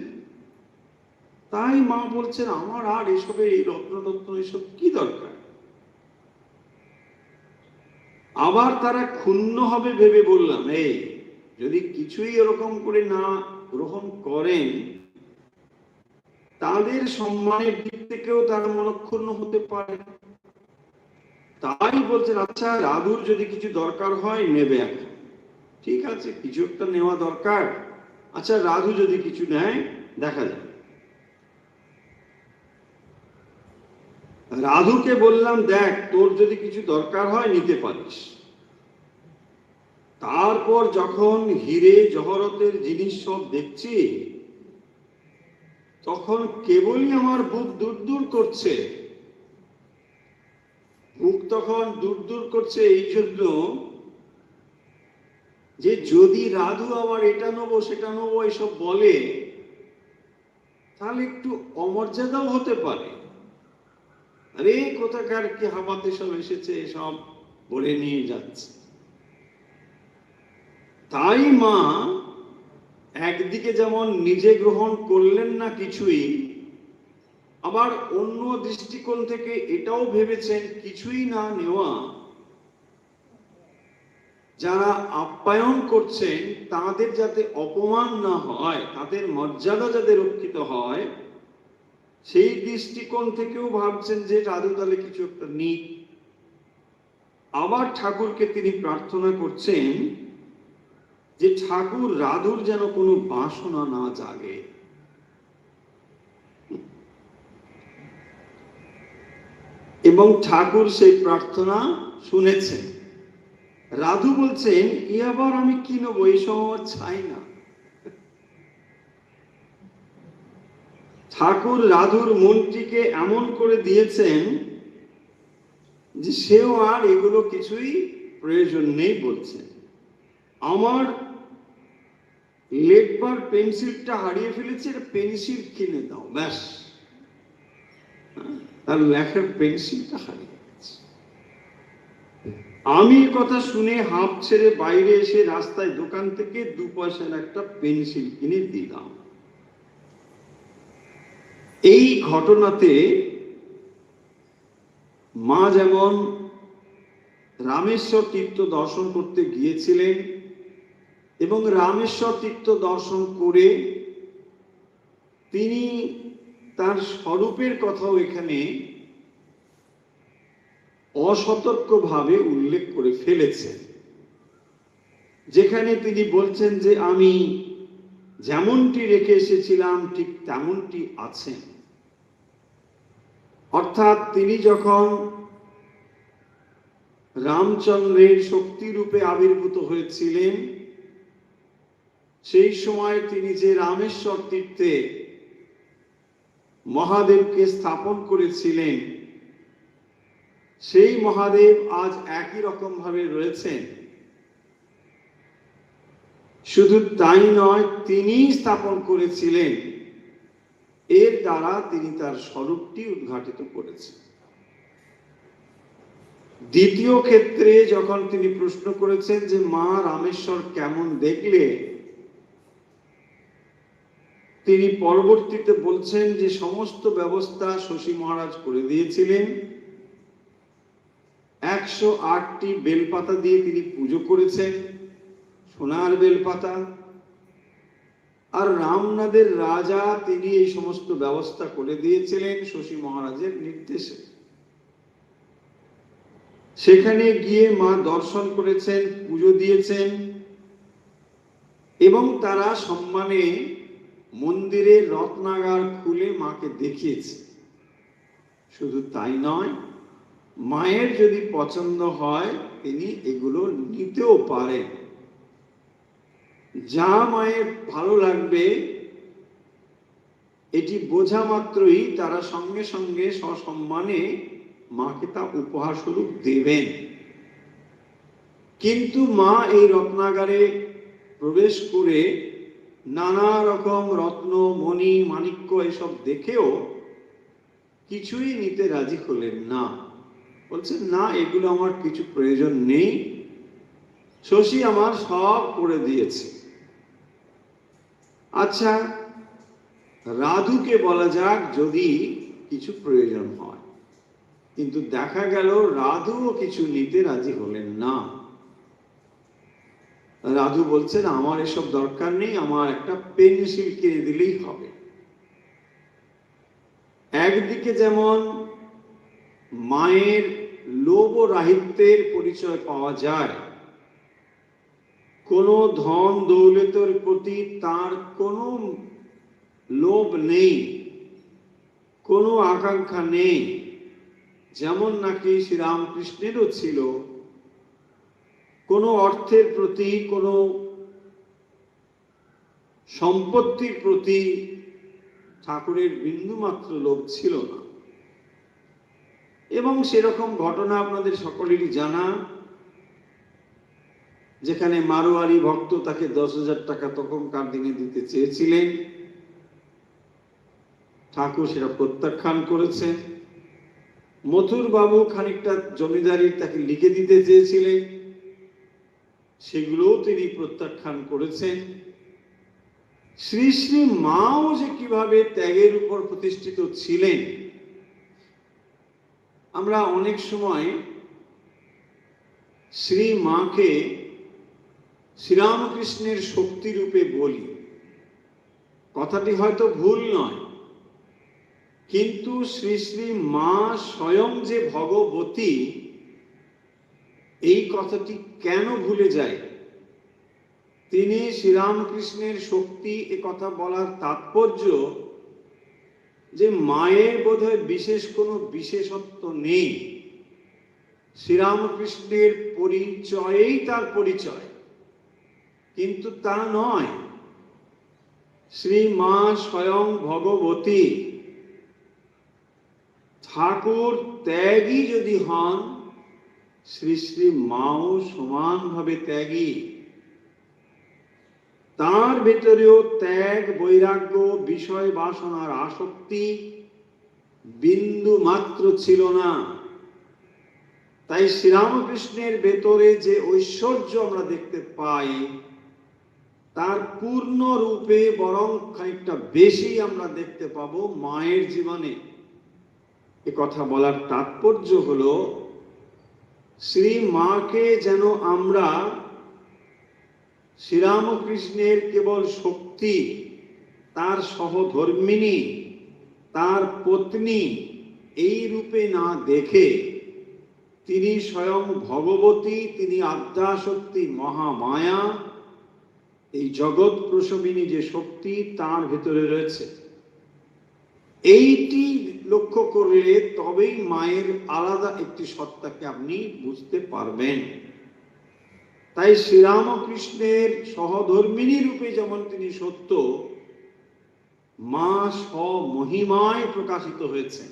তাই মা বলছেন আমার আর এসবের এই রত্নরত্ন এসব কি দরকার। আবার তারা ক্ষুণ্ণ হবে ভেবে বললাম, এই যদি কিছুই এরকম করে না গ্রহণ করেন তাদের সম্মানের দিক থেকেও তারা মনক্ষুণ্ণ হতে পারে। তাই বলছেন আচ্ছা রাধুর যদি কিছু দরকার হয় নেবে, এখন ঠিক আছে কিছু একটা নেওয়া দরকার, আচ্ছা রাধু যদি কিছু নেয় দেখা যায়। রাধুকে বললাম দেখ তোর যদি কিছু দরকার হয় নিতে পারিস। তারপর যখন হিরে জহরতের জিনিস সব দেখছি তখন কেবলই আমার বুক দূর দূর করছে। বুক তখন দূর দূর করছে এই জন্য যে যদি রাধু আবার এটা নেবো সেটা নেবো এসব বলে তাহলে একটু অমর্যাদাও হতে পারে। আরে কোথাকার কি হামাতে সব এসেছে সব বলে নিয়ে যাচ্ছে। তাই মা একদিকে যেমন নিজে গ্রহণ করলেন না কিছুই, আবার অন্য দৃষ্টিকোণ থেকে এটাও ভেবেছেন কিছুই না নেওয়া, যারা আপ্যায়ন করছেন তাদের যাতে অপমান না হয়, তাদের মর্যাদা যাতে রক্ষিত হয়, সেই দৃষ্টিকোণ থেকেও ভাবছেন যে রাধু তাহলে কিছু একটা নিক। আবার ঠাকুরকে তিনি প্রার্থনা করছেন যে ঠাকুর রাধুর যেন কোনো বাসনা না জাগে। এবং ঠাকুর সেই প্রার্থনা শুনেছেন। রাধু বলছেন ই আবার আমি কি নেবো, এইসব আমার চাই না। ঠাকুর রাধুর মনটিকে এমন করে দিয়েছেন যে সেও আর এগুলো কিছুই প্রয়োজন নেই বলছেন। আমার লেখবার পেন্সিলটা হারিয়ে ফেলেছে, পেন্সিল কিনে দাও, ব্যাস। তার লেখার পেন্সিলটা হারিয়ে গেছে। আমি কথা শুনে হাঁপ ছেড়ে বাইরে এসে রাস্তায় দোকান থেকে 2 পয়সার একটা পেন্সিল কিনে দিলাম। এই ঘটনাতে মা যেমন রামেশ্বর তীর্থ দর্শন করতে গিয়েছিলেন এবং রামেশ্বর তীর্থ দর্শন করে তিনি তার স্বরূপের কথাও এখানে অসতর্কভাবে উল্লেখ করে ফেলেছেন, যেখানে তিনি বলছেন যে আমি যেমনটি রেখে এসেছিলাম ঠিক তেমনটি আছেন। অর্থাৎ তিনি যখন রামচন্দ্রের শক্তি রূপে আবির্ভূত হয়েছিলেন, সেই সময় তিনি যে রামেশ্বর তীর্থে মহাদেবকে স্থাপন করেছিলেন, সেই মহাদেব আজ একই রকম ভাবে রয়েছেন। শুধু তাই নয়, তিনি স্থাপন করেছিলেন, এর দ্বারা তিনি তার স্বরূপটি উদ্ঘাটিত করেছেন। দ্বিতীয় ক্ষেত্রে যখন তিনি প্রশ্ন করেছেন যে মা রামেশ্বর কেমন দেখলে, তিনি পরবর্তীতে বলছেন যে সমস্ত ব্যবস্থা শশী মহারাজ করে দিয়েছিলেন। 108টি বেলপাতা দিয়ে তিনি পুজো করেছেন, সোনার বেলপাতা। আর রামনাদের রাজা তিনি এই সমস্ত ব্যবস্থা করে দিয়েছিলেন শশী মহারাজের নির্দেশে। সেখানে গিয়ে মা দর্শন করেছেন, পুজো দিয়েছেন এবং তারা সম্মানে মন্দিরের রত্নাগার খুলে মাকে দেখিয়েছে। শুধু তাই নয়, মায়ের যদি পছন্দ হয় তিনি এগুলো নিতেও পারেন। যা মায়ের ভালো লাগবে এটি বোঝা মাত্রই তারা সঙ্গে সঙ্গে সসম্মানে মাকে তা উপহার স্বরূপ দেবেন। কিন্তু মা এই রত্নাগারে প্রবেশ করে নানা রকম রত্ন, মণি, মাণিক্য এসব দেখেও কিছুই নিতে রাজি হলেন না। বলছেন না, এগুলো আমার কিছু প্রয়োজন নেই, শশী আমার সব করে দিয়েছে। আচ্ছা, রাধুকে বলা যাক যদি কিছু প্রয়োজন হয়। কিন্তু দেখা গেল রাধুও কিছু নিতে রাজি হলেন না। রাধু বলছেন আমার এসব দরকার নেই, আমার একটা পেন্সিল কিনে দিলেই হবে। একদিকে যেমন মায়ের লোভ ও রাহিত্যের পরিচয় পাওয়া যায়, কোনো ধন দৌলতের প্রতি তার কোনো লোভ নেই, কোনো আকাঙ্ক্ষা নেই, যেমন নাকি শ্রীরামকৃষ্ণেরও ছিল। কোনো অর্থের প্রতি, কোনো সম্পত্তির প্রতি ঠাকুরের বিন্দুমাত্র লোভ ছিল না। এবং সেরকম ঘটনা আপনাদের সকলেরই জানা, যেখানে মারোয়ারি ভক্ত তাকে 10,000 টাকা তখনকার দিনে দিতে চেয়েছিলেন, ঠাকুর সেটা প্রত্যাখ্যান করেছেন। মথুর বাবু খানিকটা জমিদারি তাকে লিখে দিতে চেয়েছিলেন, সেগুলোও তিনি প্রত্যাখ্যান করেছেন। শ্রী শ্রী মাও যে কিভাবে ত্যাগের উপর প্রতিষ্ঠিত ছিলেন, আমরা অনেক সময় শ্রী মাকে শ্রীরামকৃষ্ণের শক্তি রূপে বলি। কথাটি হয়তো ভুল নয়, কিন্তু শ্রী শ্রী মা স্বয়ং যে ভগবতী, এই কথাটি কেন ভুলে যায়? তিনি শ্রীরামকৃষ্ণের শক্তি, এ কথা বলার তাৎপর্য যে মায়ের বোধহয় বিশেষ কোনো বিশেষত্ব নেই, শ্রীরামকৃষ্ণের পরিচয়েই তার পরিচয়, কিন্তু তা নয়। শ্রী মা স্বয়ং ভগবতী। ঠাকুর ত্যাগী যদি হন, শ্রী শ্রী মাও সমানভাবে ত্যাগী। তার ভেতরেও ত্যাগ, বৈরাগ্য, বিষয় বাসনার আসক্তি বিন্দু মাত্র ছিল না। তাই শ্রীরামকৃষ্ণের ভেতরে যে ঐশ্বর্য আমরা দেখতে পাই, তার পূর্ণ রূপে বরং খানিকটা বেশি আমরা দেখতে পাবো মায়ের জীবনে। এ কথা বলার তাৎপর্য হলো, শ্রী মাকে যেন আমরা শ্রীরামকৃষ্ণের কেবল শক্তি, তার সহধর্মিণী, তার পত্নী এই রূপে না দেখে তিনি স্বয়ং ভগবতী, তিনি আদ্যাশক্তি, মহামায়া, এই জগৎ প্রসবিনী যে শক্তি তার ভেতরে রয়েছে, এইটি লক্ষ্য করলে তবেই মায়ের আলাদা একটি সত্তাকে আপনি বুঝতে পারবেন। তাই শ্রীরামকৃষ্ণের সহধর্মিণী রূপে যেমন তিনি সত্য, মা স্বমহিমায় প্রকাশিত হয়েছে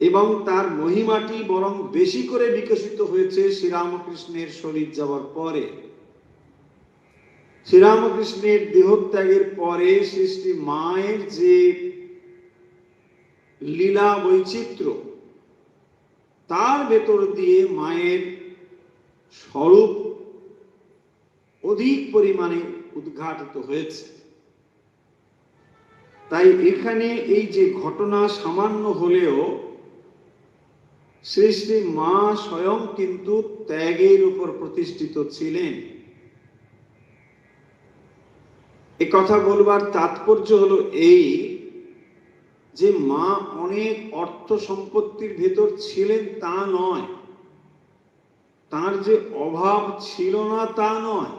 এবং তার মহিমাটি বরং বেশি করে বিকশিত হয়েছে শ্রীরামকৃষ্ণের শরীর যাওয়ার পরে। শ্রীরামকৃষ্ণের দেহত্যাগের পরে শ্রী শ্রী মায়ের যে লীলা বৈচিত্র্য, তার ভেতর দিয়ে মায়ের স্বরূপ অধিক পরিমাণে উদ্ঘাটিত হয়েছে। তাই এখানে এই যে ঘটনা সামান্য হলেও শ্রী শ্রী মা স্বয়ং কিন্তু ত্যাগের উপর প্রতিষ্ঠিত ছিলেন। এ কথা বলবার তাৎপর্য হলো এই যে মা অনেক অর্থ সম্পত্তির ভেতর ছিলেন তা নয়, তার যে অভাব ছিল না তা নয়,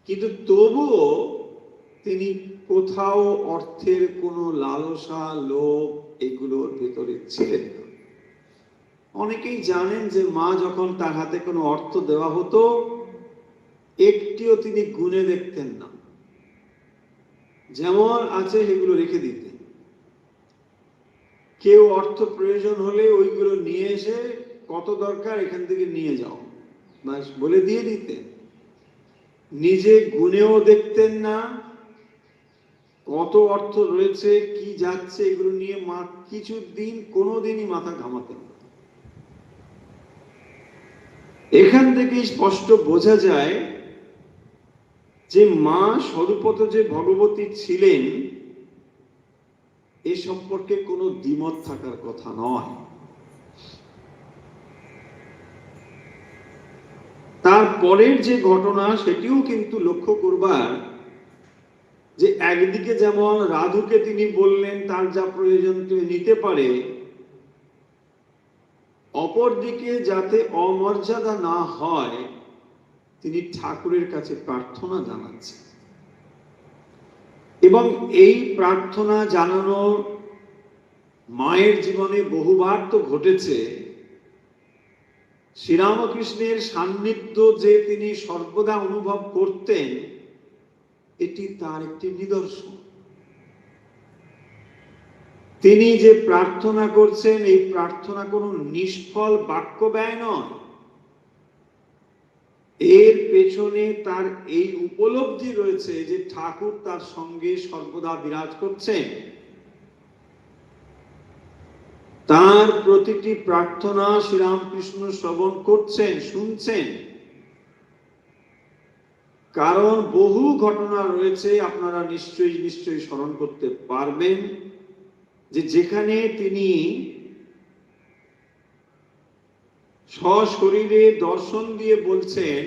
কিন্তু তবুও তিনি কোথাও অর্থের কোনো লালসা, লোভ এগুলোর ভেতরে ছিলেন না। অনেকেই জানেন যে মা যখন তার হাতে কোনো অর্থ দেওয়া হতো, একটিও তিনি গুণে দেখতেন না, যেমন আছে সেগুলো রেখে দিতেন। কেউ অর্থ প্রয়োজন হলে ওইগুলো নিয়ে এসে কত দরকার এখান থেকে নিয়ে যাও ব্যাস বলে দিয়ে দিতেন। নিজে গুণেও দেখতেন না, কত অর্থ রয়েছে, কি যাচ্ছে, এগুলো নিয়ে কোনোদিনই মাথা ঘামাতেন না। এখান থেকে স্পষ্ট বোঝা যায় যে মা স্বরূপত যে ভগবতী ছিলেন এ সম্পর্কে কোনো দ্বিমত থাকার কথা নয়। তারপরের যে ঘটনা সেটিও কিন্তু লক্ষ্য করবার যে একদিকে যেমন রাধুকে তিনি বললেন তার যা প্রয়োজন তিনি নিতে পারে, অপরদিকে যাতে অমর্যাদা না হয় তিনি ঠাকুরের কাছে প্রার্থনা জানাচ্ছেন। এবং এই প্রার্থনা জানানোর মায়ের জীবনে বহুবার তো ঘটেছে। শ্রীরামকৃষ্ণের সান্নিধ্য যে তিনি সর্বদা অনুভব করতেন, এটি তার একটি নিদর্শন। তিনি যে প্রার্থনা করছেন, এই প্রার্থনা কোনো নিষ্ফল বাক্য ব্যয় নয়, এর পেছনে তার এই উপলব্ধি রয়েছে যে ঠাকুর তার সঙ্গে সর্বদা বিরাজ করছেন। তার প্রতিটি প্রার্থনা শ্রীরামকৃষ্ণ শ্রবণ করছেন, শুনছেন। কারণ বহু ঘটনা রয়েছে, আপনারা নিশ্চয়ই স্মরণ করতে পারবেন, যে যেখানে তিনি সশরীরে দর্শন দিয়ে বলছেন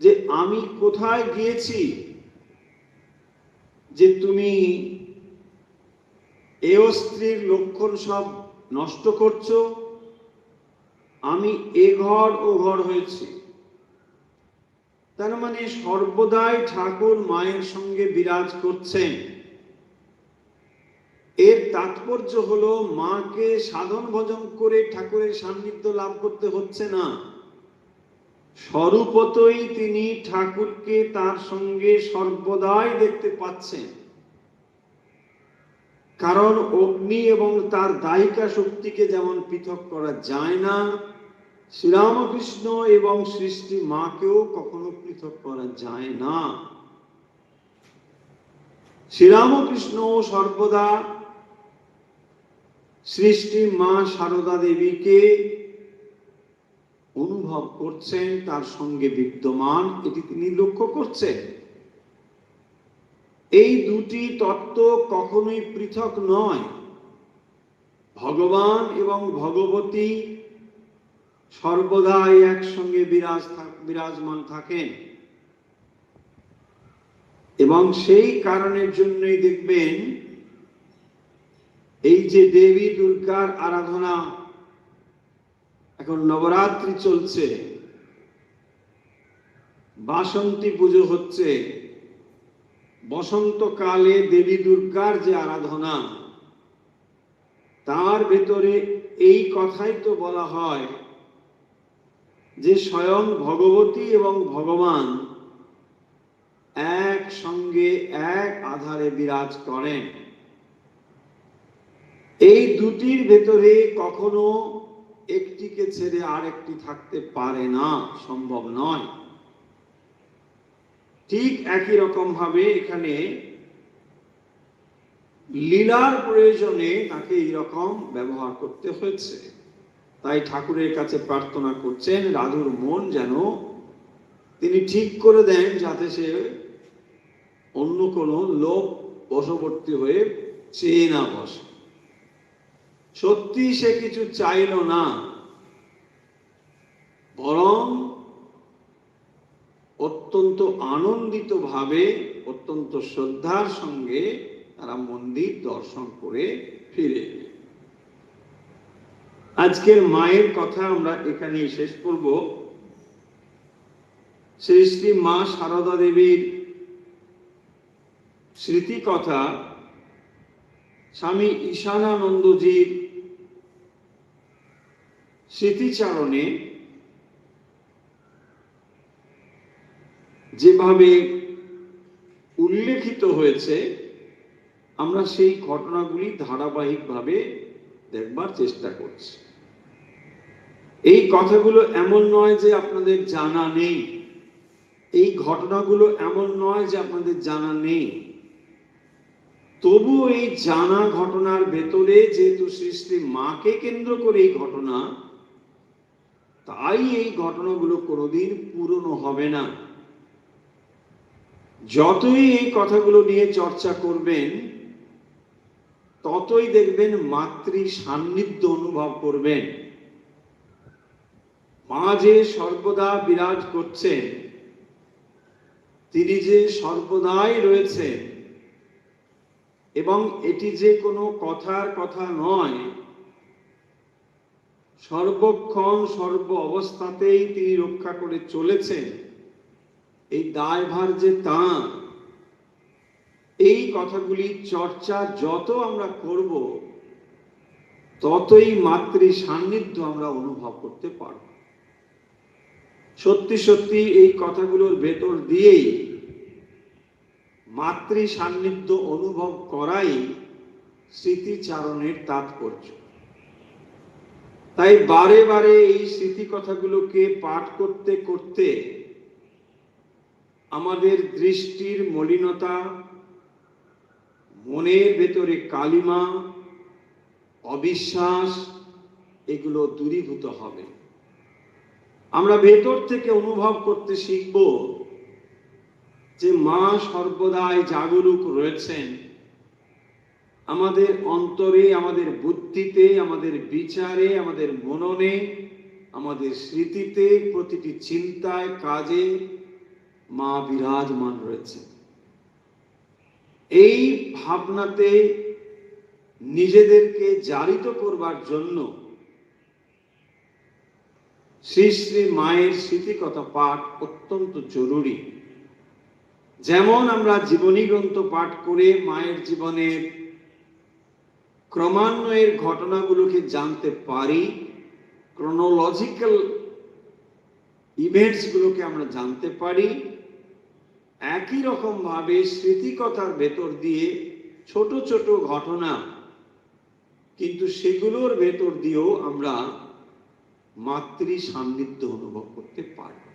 যে আমি কোথায় গিয়েছি যে তুমি এ স্ত্রীর লক্ষণ সব নষ্ট করছো, আমি এ ঘর ও ঘর হয়েছি। তার মানে সর্বদাই ঠাকুর মায়ের সঙ্গে বিরাজ করছেন। এর তাৎপর্য হলো মাকে সাধন ভজন করে ঠাকুরের সান্নিধ্য লাভ করতে হচ্ছে না, স্বরূপতই তিনি ঠাকুরকে তার সঙ্গে সর্বদাই দেখতে পাচ্ছেন। কারণ অগ্নি এবং তার দাহিকা শক্তিকে যেমন পৃথক করা যায় না, শ্রীরামকৃষ্ণ এবং সৃষ্টি মাকেও কখনো পৃথক করা যায় না। শ্রীরামকৃষ্ণ সর্বদা সৃষ্টি মা সারদা দেবীকে অনুভব করছেন, তার সঙ্গে বিদ্যমান, এটি তিনি লক্ষ্য করছেন। এই দুটি তত্ত্ব কখনোই পৃথক নয়। ভগবান এবং ভগবতী সর্বদাই একসঙ্গে বিরাজমান থাকেন, এবং সেই কারণের জন্যই দেখবেন এই যে দেবী দুর্গার আরাধনা, এখন নবরাত্রি চলছে, বাসন্তী পুজো হচ্ছে, বসন্তকালে দেবী দুর্গার যে আরাধনা, তার ভেতরে এই কথাই তো বলা হয় যে স্বয়ং ভগবতী এবং ভগবান এক সঙ্গে এক আধারে বিরাজ করেন। এই দুটির ভেতরে কখনো একটিকে ছেড়ে আরেকটি থাকতে পারে না, সম্ভব নয়। ঠিক একই রকম ভাবে এখানে লীলার প্রয়োজনে তাকে এইরকম ব্যবহার করতে হয়েছে। তাই ঠাকুরের কাছে প্রার্থনা করছেন রাধুর মন যেন তিনি ঠিক করে দেন, যাতে সে অন্য কোনো লোক বশবর্তী হয়ে চেয়ে না বসে। সত্যি সে কিছু চাইল না, বরং অত্যন্ত আনন্দিত ভাবে, অত্যন্ত শ্রদ্ধার সঙ্গে তারা মন্দির দর্শন করে ফিরে এলেন। আজকের মায়ের কথা আমরা এখানেই শেষ করব। শ্রী শ্রী মা সারদা দেবীর স্মৃতি কথা স্বামী ঈশানানন্দজির স্মৃতিচারণে যেভাবে উল্লেখিত হয়েছে, আমরা সেই ঘটনাগুলি ধারাবাহিকভাবে দেখবার চেষ্টা করছি। এই কথাগুলো এমন নয় যে আপনাদের জানা নেই, এই ঘটনাগুলো এমন নয় যে আপনাদের জানা নেই। তবু এই জানা ঘটনার ভেতরে যেহেতু সৃষ্টি মাকে কেন্দ্র করে এই ঘটনা, তাই এই ঘটনাগুলো কোনোদিন পুরনো হবে না। যতই এই কথাগুলো নিয়ে চর্চা করবেন, ততই দেখবেন মাতৃ সান্নিধ্য অনুভব করবেন। মা যে সর্বদা বিরাজ করছেন, তিনি যে সর্বদাই রয়েছেন, এবং এটি যে কোনো কথার কথা নয়, সর্বক্ষণ সর্ব অবস্থাতেই তিনি রক্ষা করে চলেছেন, এই দায়ভার যে তাঁর, এই কথাগুলি চর্চা যত আমরা করব, ততই মাতৃ সান্নিধ্য আমরা অনুভব করতে পারব। সত্যি সত্যি এই কথাগুলোর ভেতর দিয়েই মাতৃ সান্নিধ্য অনুভব করাই স্মৃতিচারণের তাৎপর্য। তাই বারে বারে এই স্মৃতি কথাগুলোকে পাঠ করতে করতে আমাদের দৃষ্টির মলিনতা, মনের ভেতরে কালিমা, অবিশ্বাস, এগুলো দূরীভূত হবে। আমরা ভেতর থেকে অনুভব করতে শিখব যে মা সর্বদাই জাগরুক রয়েছেন, আমাদের অন্তরে, আমাদের বুদ্ধিতে, আমাদের বিচারে, আমাদের মননে, আমাদের স্মৃতিতে, প্রতিটি চিন্তায়, কাজে মা বিরাজমান রয়েছে। এই ভাবনাতে নিজেদেরকে জারিত করবার জন্য শ্রী শ্রী মায়ের স্মৃতিকথা পাঠ অত্যন্ত জরুরি। যেমন আমরা জীবনী গ্রন্থ পাঠ করে মায়ের জীবনের ক্রমান্বয়ের ঘটনাগুলোকে জানতে পারি, ক্রোনোলজিক্যাল ইভেন্টসগুলোকে আমরা জানতে পারি, একই রকম ভাবে স্মৃতিকথার ভেতর দিয়ে ছোট ছোট ঘটনা, কিন্তু সেগুলোর ভেতর দিয়েও আমরা মাতৃ সান্নিধ্য অনুভব করতে পারবে।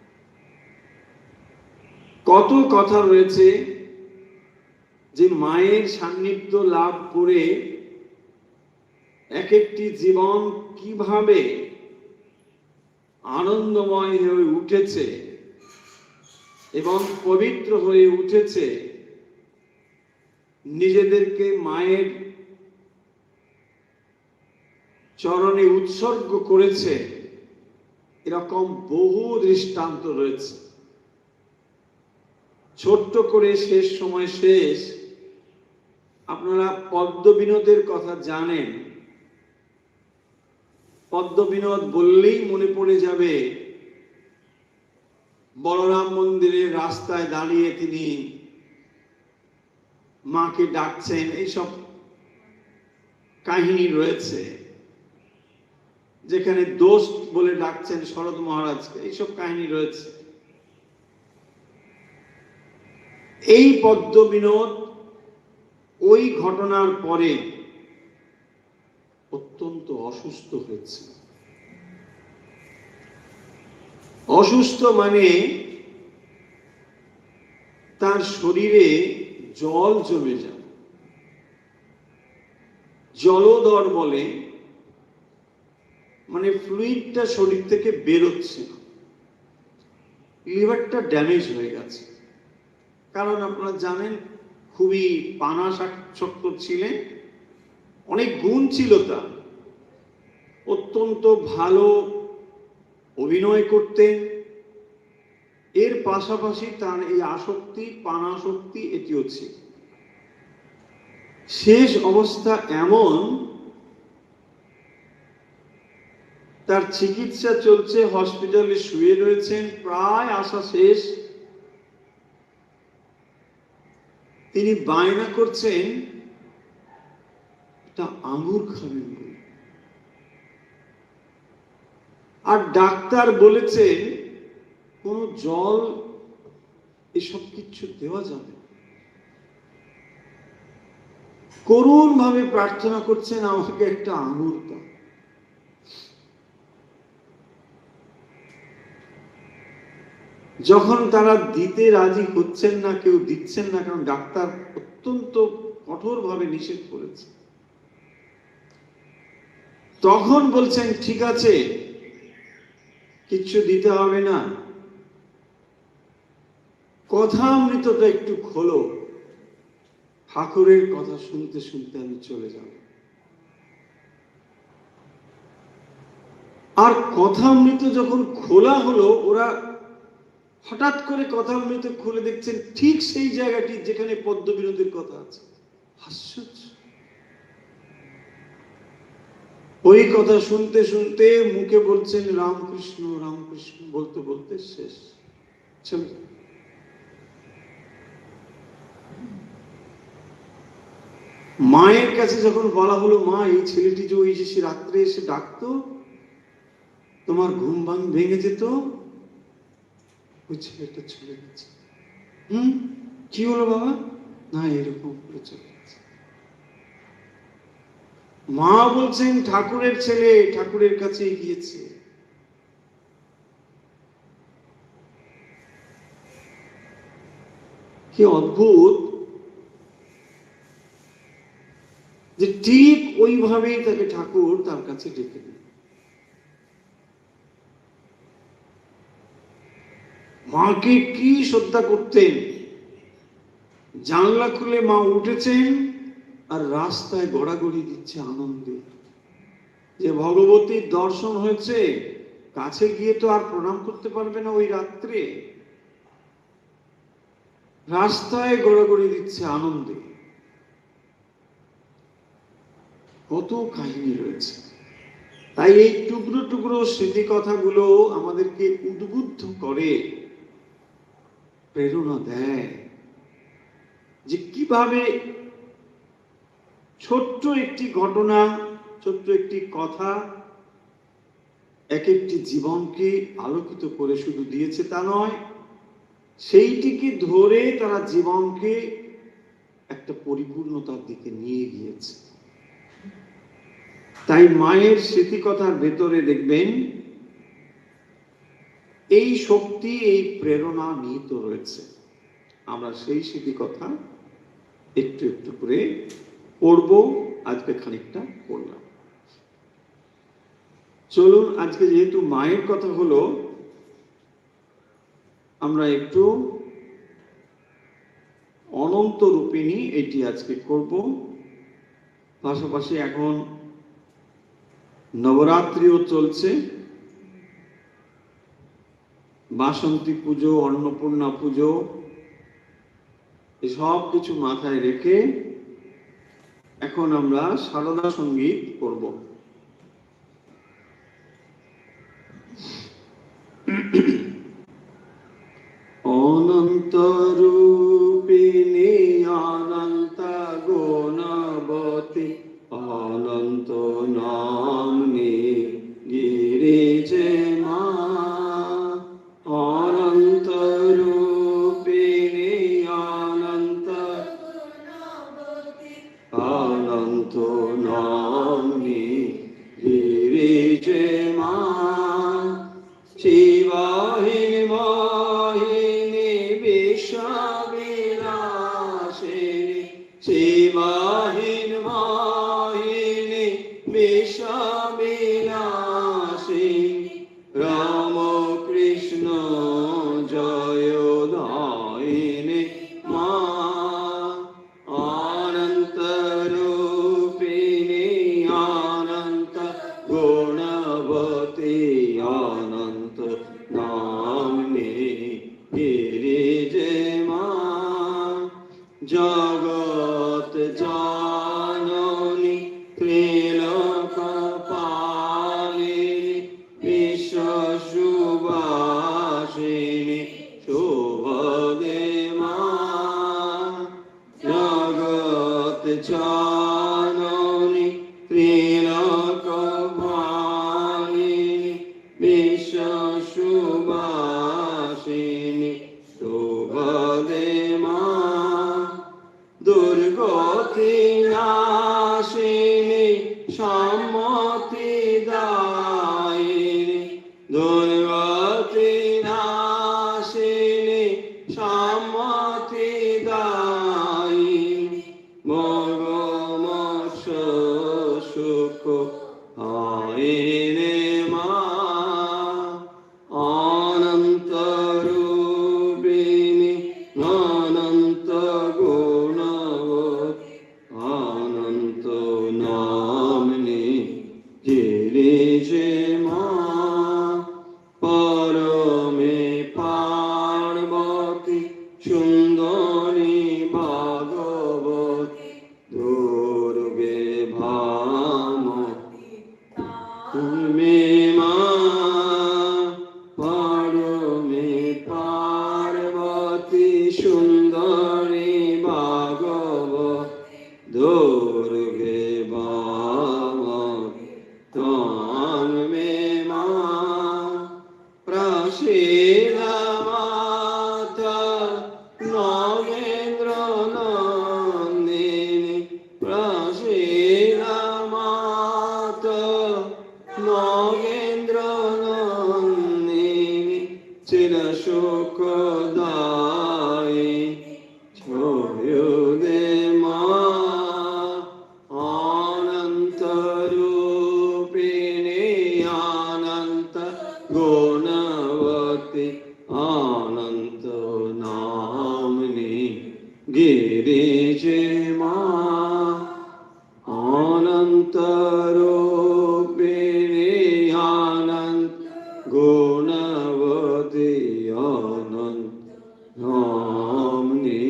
কত কথা রয়েছে যে মায়ের সান্নিধ্য লাভ করে এক একটি জীবন কিভাবে আনন্দময় হয়ে উঠেছে এবং পবিত্র হয়ে উঠেছে, নিজেদেরকে মায়ের চরণে উৎসর্গ করেছে, এরকম বহু দৃষ্টান্ত রয়েছে। ছোট্ট করে শেষ সময় শেষ, আপনারা পদ্মবিনোদের কথা জানেন। পদ্মবিনোদ বললেই মনে পড়ে যাবে বলরাম মন্দিরের রাস্তায় দাঁড়িয়ে তিনি মাকে ডাকছেন, এইসব কাহিনী রয়েছে। যেখানে দোস্ত বলে ডাকছেন শরৎ মহারাজকে, এইসব কাহিনী রয়েছে। এই পদ্মবিনোদ ওই ঘটনার পরে অত্যন্ত অসুস্থ হয়েছে। অসুস্থ মানে তার শরীরে জল জমে যায়, জলদর বলে, মানে ফ্লুইডটা শরীর থেকে বেরোচ্ছে, লিভারটা ড্যামেজ হয়ে গেছে। কারণ আপনারা জানেন খুবই পানাসক্ত ছিলেন, অনেক গুণ ছিল তার, অত্যন্ত ভালো অভিনয় করতেন। এর পাশাপাশি তার এই আসক্তি, পানাসক্তি, এটিও ছিল। শেষ অবস্থা এমন, তার চিকিৎসা চলছে, হসপিটালে শুয়ে রয়েছেন, প্রায় আশা শেষ। তিনি বায়না করছেন একটা আঙুর খাবেন বলে, আর ডাক্তার বলেছেন কোন জল এসব কিছু দেওয়া যাবে। করুণ ভাবে প্রার্থনা করছেন আমাকে একটা আঙুর দাও। যখন তারা দিতে রাজি হচ্ছেন না, কেউ দিচ্ছেন না, কারণ ডাক্তার অত্যন্ত কঠোরভাবে নিষেধ করেছে, তখন বলছেন ঠিক আছে, কিচ্ছু দিতে হবে না, কথামৃতটা একটু খোলো, ঠাকুরের কথা শুনতে শুনতে আমি চলে যাব। আর কথামৃত যখন খোলা হলো, ওরা হঠাৎ করে কথামৃত খুলে দেখছেন ঠিক সেই জায়গাটি যেখানে পদ্মবিনোদের কথা আছে। আশ্চর্য! ওই কথা শুনতে শুনতে মুখে বলছেন রামকৃষ্ণ রামকৃষ্ণ, বলতে বলতে শেষ। মায়ের কাছে যখন বলা হলো, মা এই ছেলেটি যে ওই যে সে রাত্রে এসে ডাকতো, তোমার ঘুম ভেঙে যেত, ওই ছেলেটা চলে গেছে। কি হলো বাবা? না, এরকম করে চলে গেছে। মা বলছেন ঠাকুরের ছেলে ঠাকুরের কাছে গিয়েছে। কি অদ্ভুত যে ঠিক ওইভাবেই তাকে ঠাকুর তার কাছে ডেকে দেন। মাকে কি শ্রদ্ধা করতেন! জানলা খুলে মা উঠেছেন আর রাস্তায় গড়াগড়ি দিচ্ছে আনন্দে, যে ভগবতীর দর্শন হয়েছে। কাছে গিয়ে তো আর প্রণাম করতে পারবে না ওই রাত্রে, রাস্তায় গড়াগড়ি দিচ্ছে আনন্দে। কত কাহিনী রয়েছে। তাই এই টুকরো টুকরো স্মৃতি কথাগুলো আমাদেরকে উদ্বুদ্ধ করে, প্রেরণা দেয় যে কিভাবে ছোট্ট একটি ঘটনা, ছোট্ট একটি কথা এক একটি জীবনকে আলোকিত করে শুধু দিয়েছে তা নয়, সেইটিকে ধরে তারা জীবনকে একটা পরিপূর্ণতার দিকে নিয়ে গিয়েছে। তাই মায়ের স্মৃতিকথার ভেতরে দেখবেন এই শক্তি, এই প্রেরণা নিহিত রয়েছে। আমরা সেই স্মৃতি কথা একটু একটু করে পড়বো। আজকে খানিকটা পড়লাম। চলুন, আজকে যেহেতু মায়ের কথা হলো, আমরা একটু অনন্ত রূপিণী এটি আজকে করব। পাশাপাশি এখন নবরাত্রিও চলছে, বাসন্তী পুজো, অন্নপূর্ণা পুজো, সব কিছু মাথায় রেখে এখন আমরা সারদা সঙ্গীত করব। অনন্ত রূপিণী অনন্ত গুণবতী অনন্ত নামনি গিরিজে মা। অনন্ত রূপিণী অনন্ত অনন্ত নামনি গিরিজে মা। শিবাহিনী মোহিনী বিশ্ববিলাসিনী শিবাহিনী মোহিনী বিশ্ববিলাসিনী রাম কৃষ্ণ জয়দায়িনী মা। অনন্ত রূপিণী অনন্ত গুণবতী অনন্ত নামনি গিরিজে মা। জগৎ জননী ত্রিলোক পালিনী বিশ্ব সুবাসিনী শুভদে মা। জগৎ জননী ত্রিলোক পালিনী বিশ্ব সুবাসিনী শুভদে মা। দুর্গতি নাশিনী সম্মতি দায়িনী দুর্গতি নাশিনী সম্মতি দায়িনী মগমোক্ষ সুখ আইনে মা। অনন্ত রূপিণী অনন্ত গুণবতী অনন্ত নামনি গিরিজে মা। পরমে পার্বতী সুন্দরী ভাগবতী দুর্গে ভামতী তুমি মা। পরমে পার্বতী সুন্দরী ভাগবতী দুর্গে ভামতী তুমি মা। প্রসীদ মাতা নগেন্দ্র নন্দিনী প্রসীদ মাতা নগেন্দ্র নন্দিনী চির সুখদায়ী ছয়োদে মা। অনন্ত রূপিণী অনন্ত গুণবতী অনন্ত নামনি গিরিজে মা। অনন্ত রূপিণী অনন্ত গুণবতী অনন্ত নামনি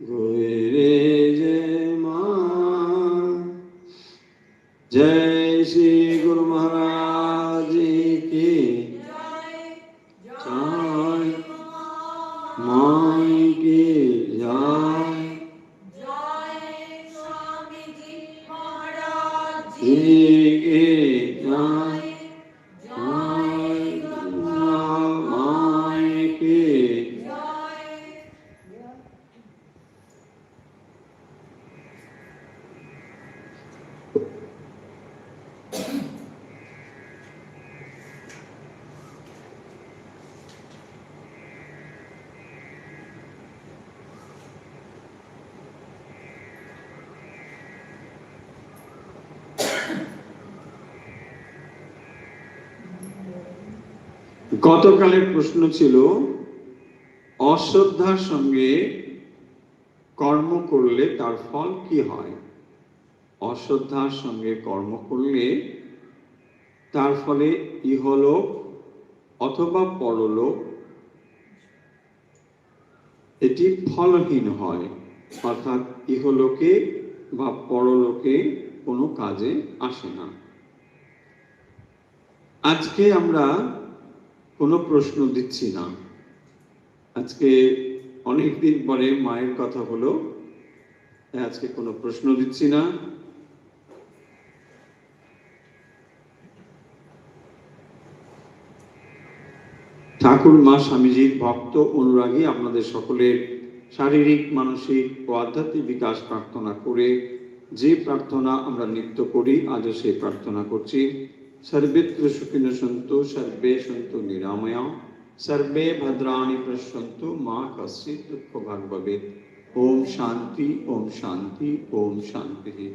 গিরিজে মা। जय श्री गुरु महाराज जी की जय। माई की जय। जी की जय। माई की গতকালের প্রশ্ন ছিল অশ্রদ্ধার সঙ্গে কর্ম করলে তার ফল কি হয়। অশ্রদ্ধার সঙ্গে কর্ম করলে তার ফলে ইহলোক অথবা পরলোক এটি ফলহীন হয়, অর্থাৎ ইহলোকে বা পরলোকে কোনো কাজে আসে না। আজকে আমরা কোনো প্রশ্ন দিচ্ছি না। আজকে অনেকদিন পরে মায়ের কথা হলো, আজকে কোনো প্রশ্ন দিচ্ছি না। ঠাকুর মা স্বামীজির ভক্ত অনুরাগী আপনাদের সকলের শারীরিক, মানসিক ও আধ্যাত্মিক বিকাশ প্রার্থনা করে যে প্রার্থনা আমরা নিত্য করি, আজও সেই প্রার্থনা করছি। সর্বেত্র সুখিনো সন্তু, সর্বে সন্তু নিরাময়া, সর্বে ভদ্রাণি পশ্যন্তু, মা কশ্চিৎ দুঃখ ভাগ ভবেৎ। ওম শান্তি, ওম শান্তি, ওম শান্তি।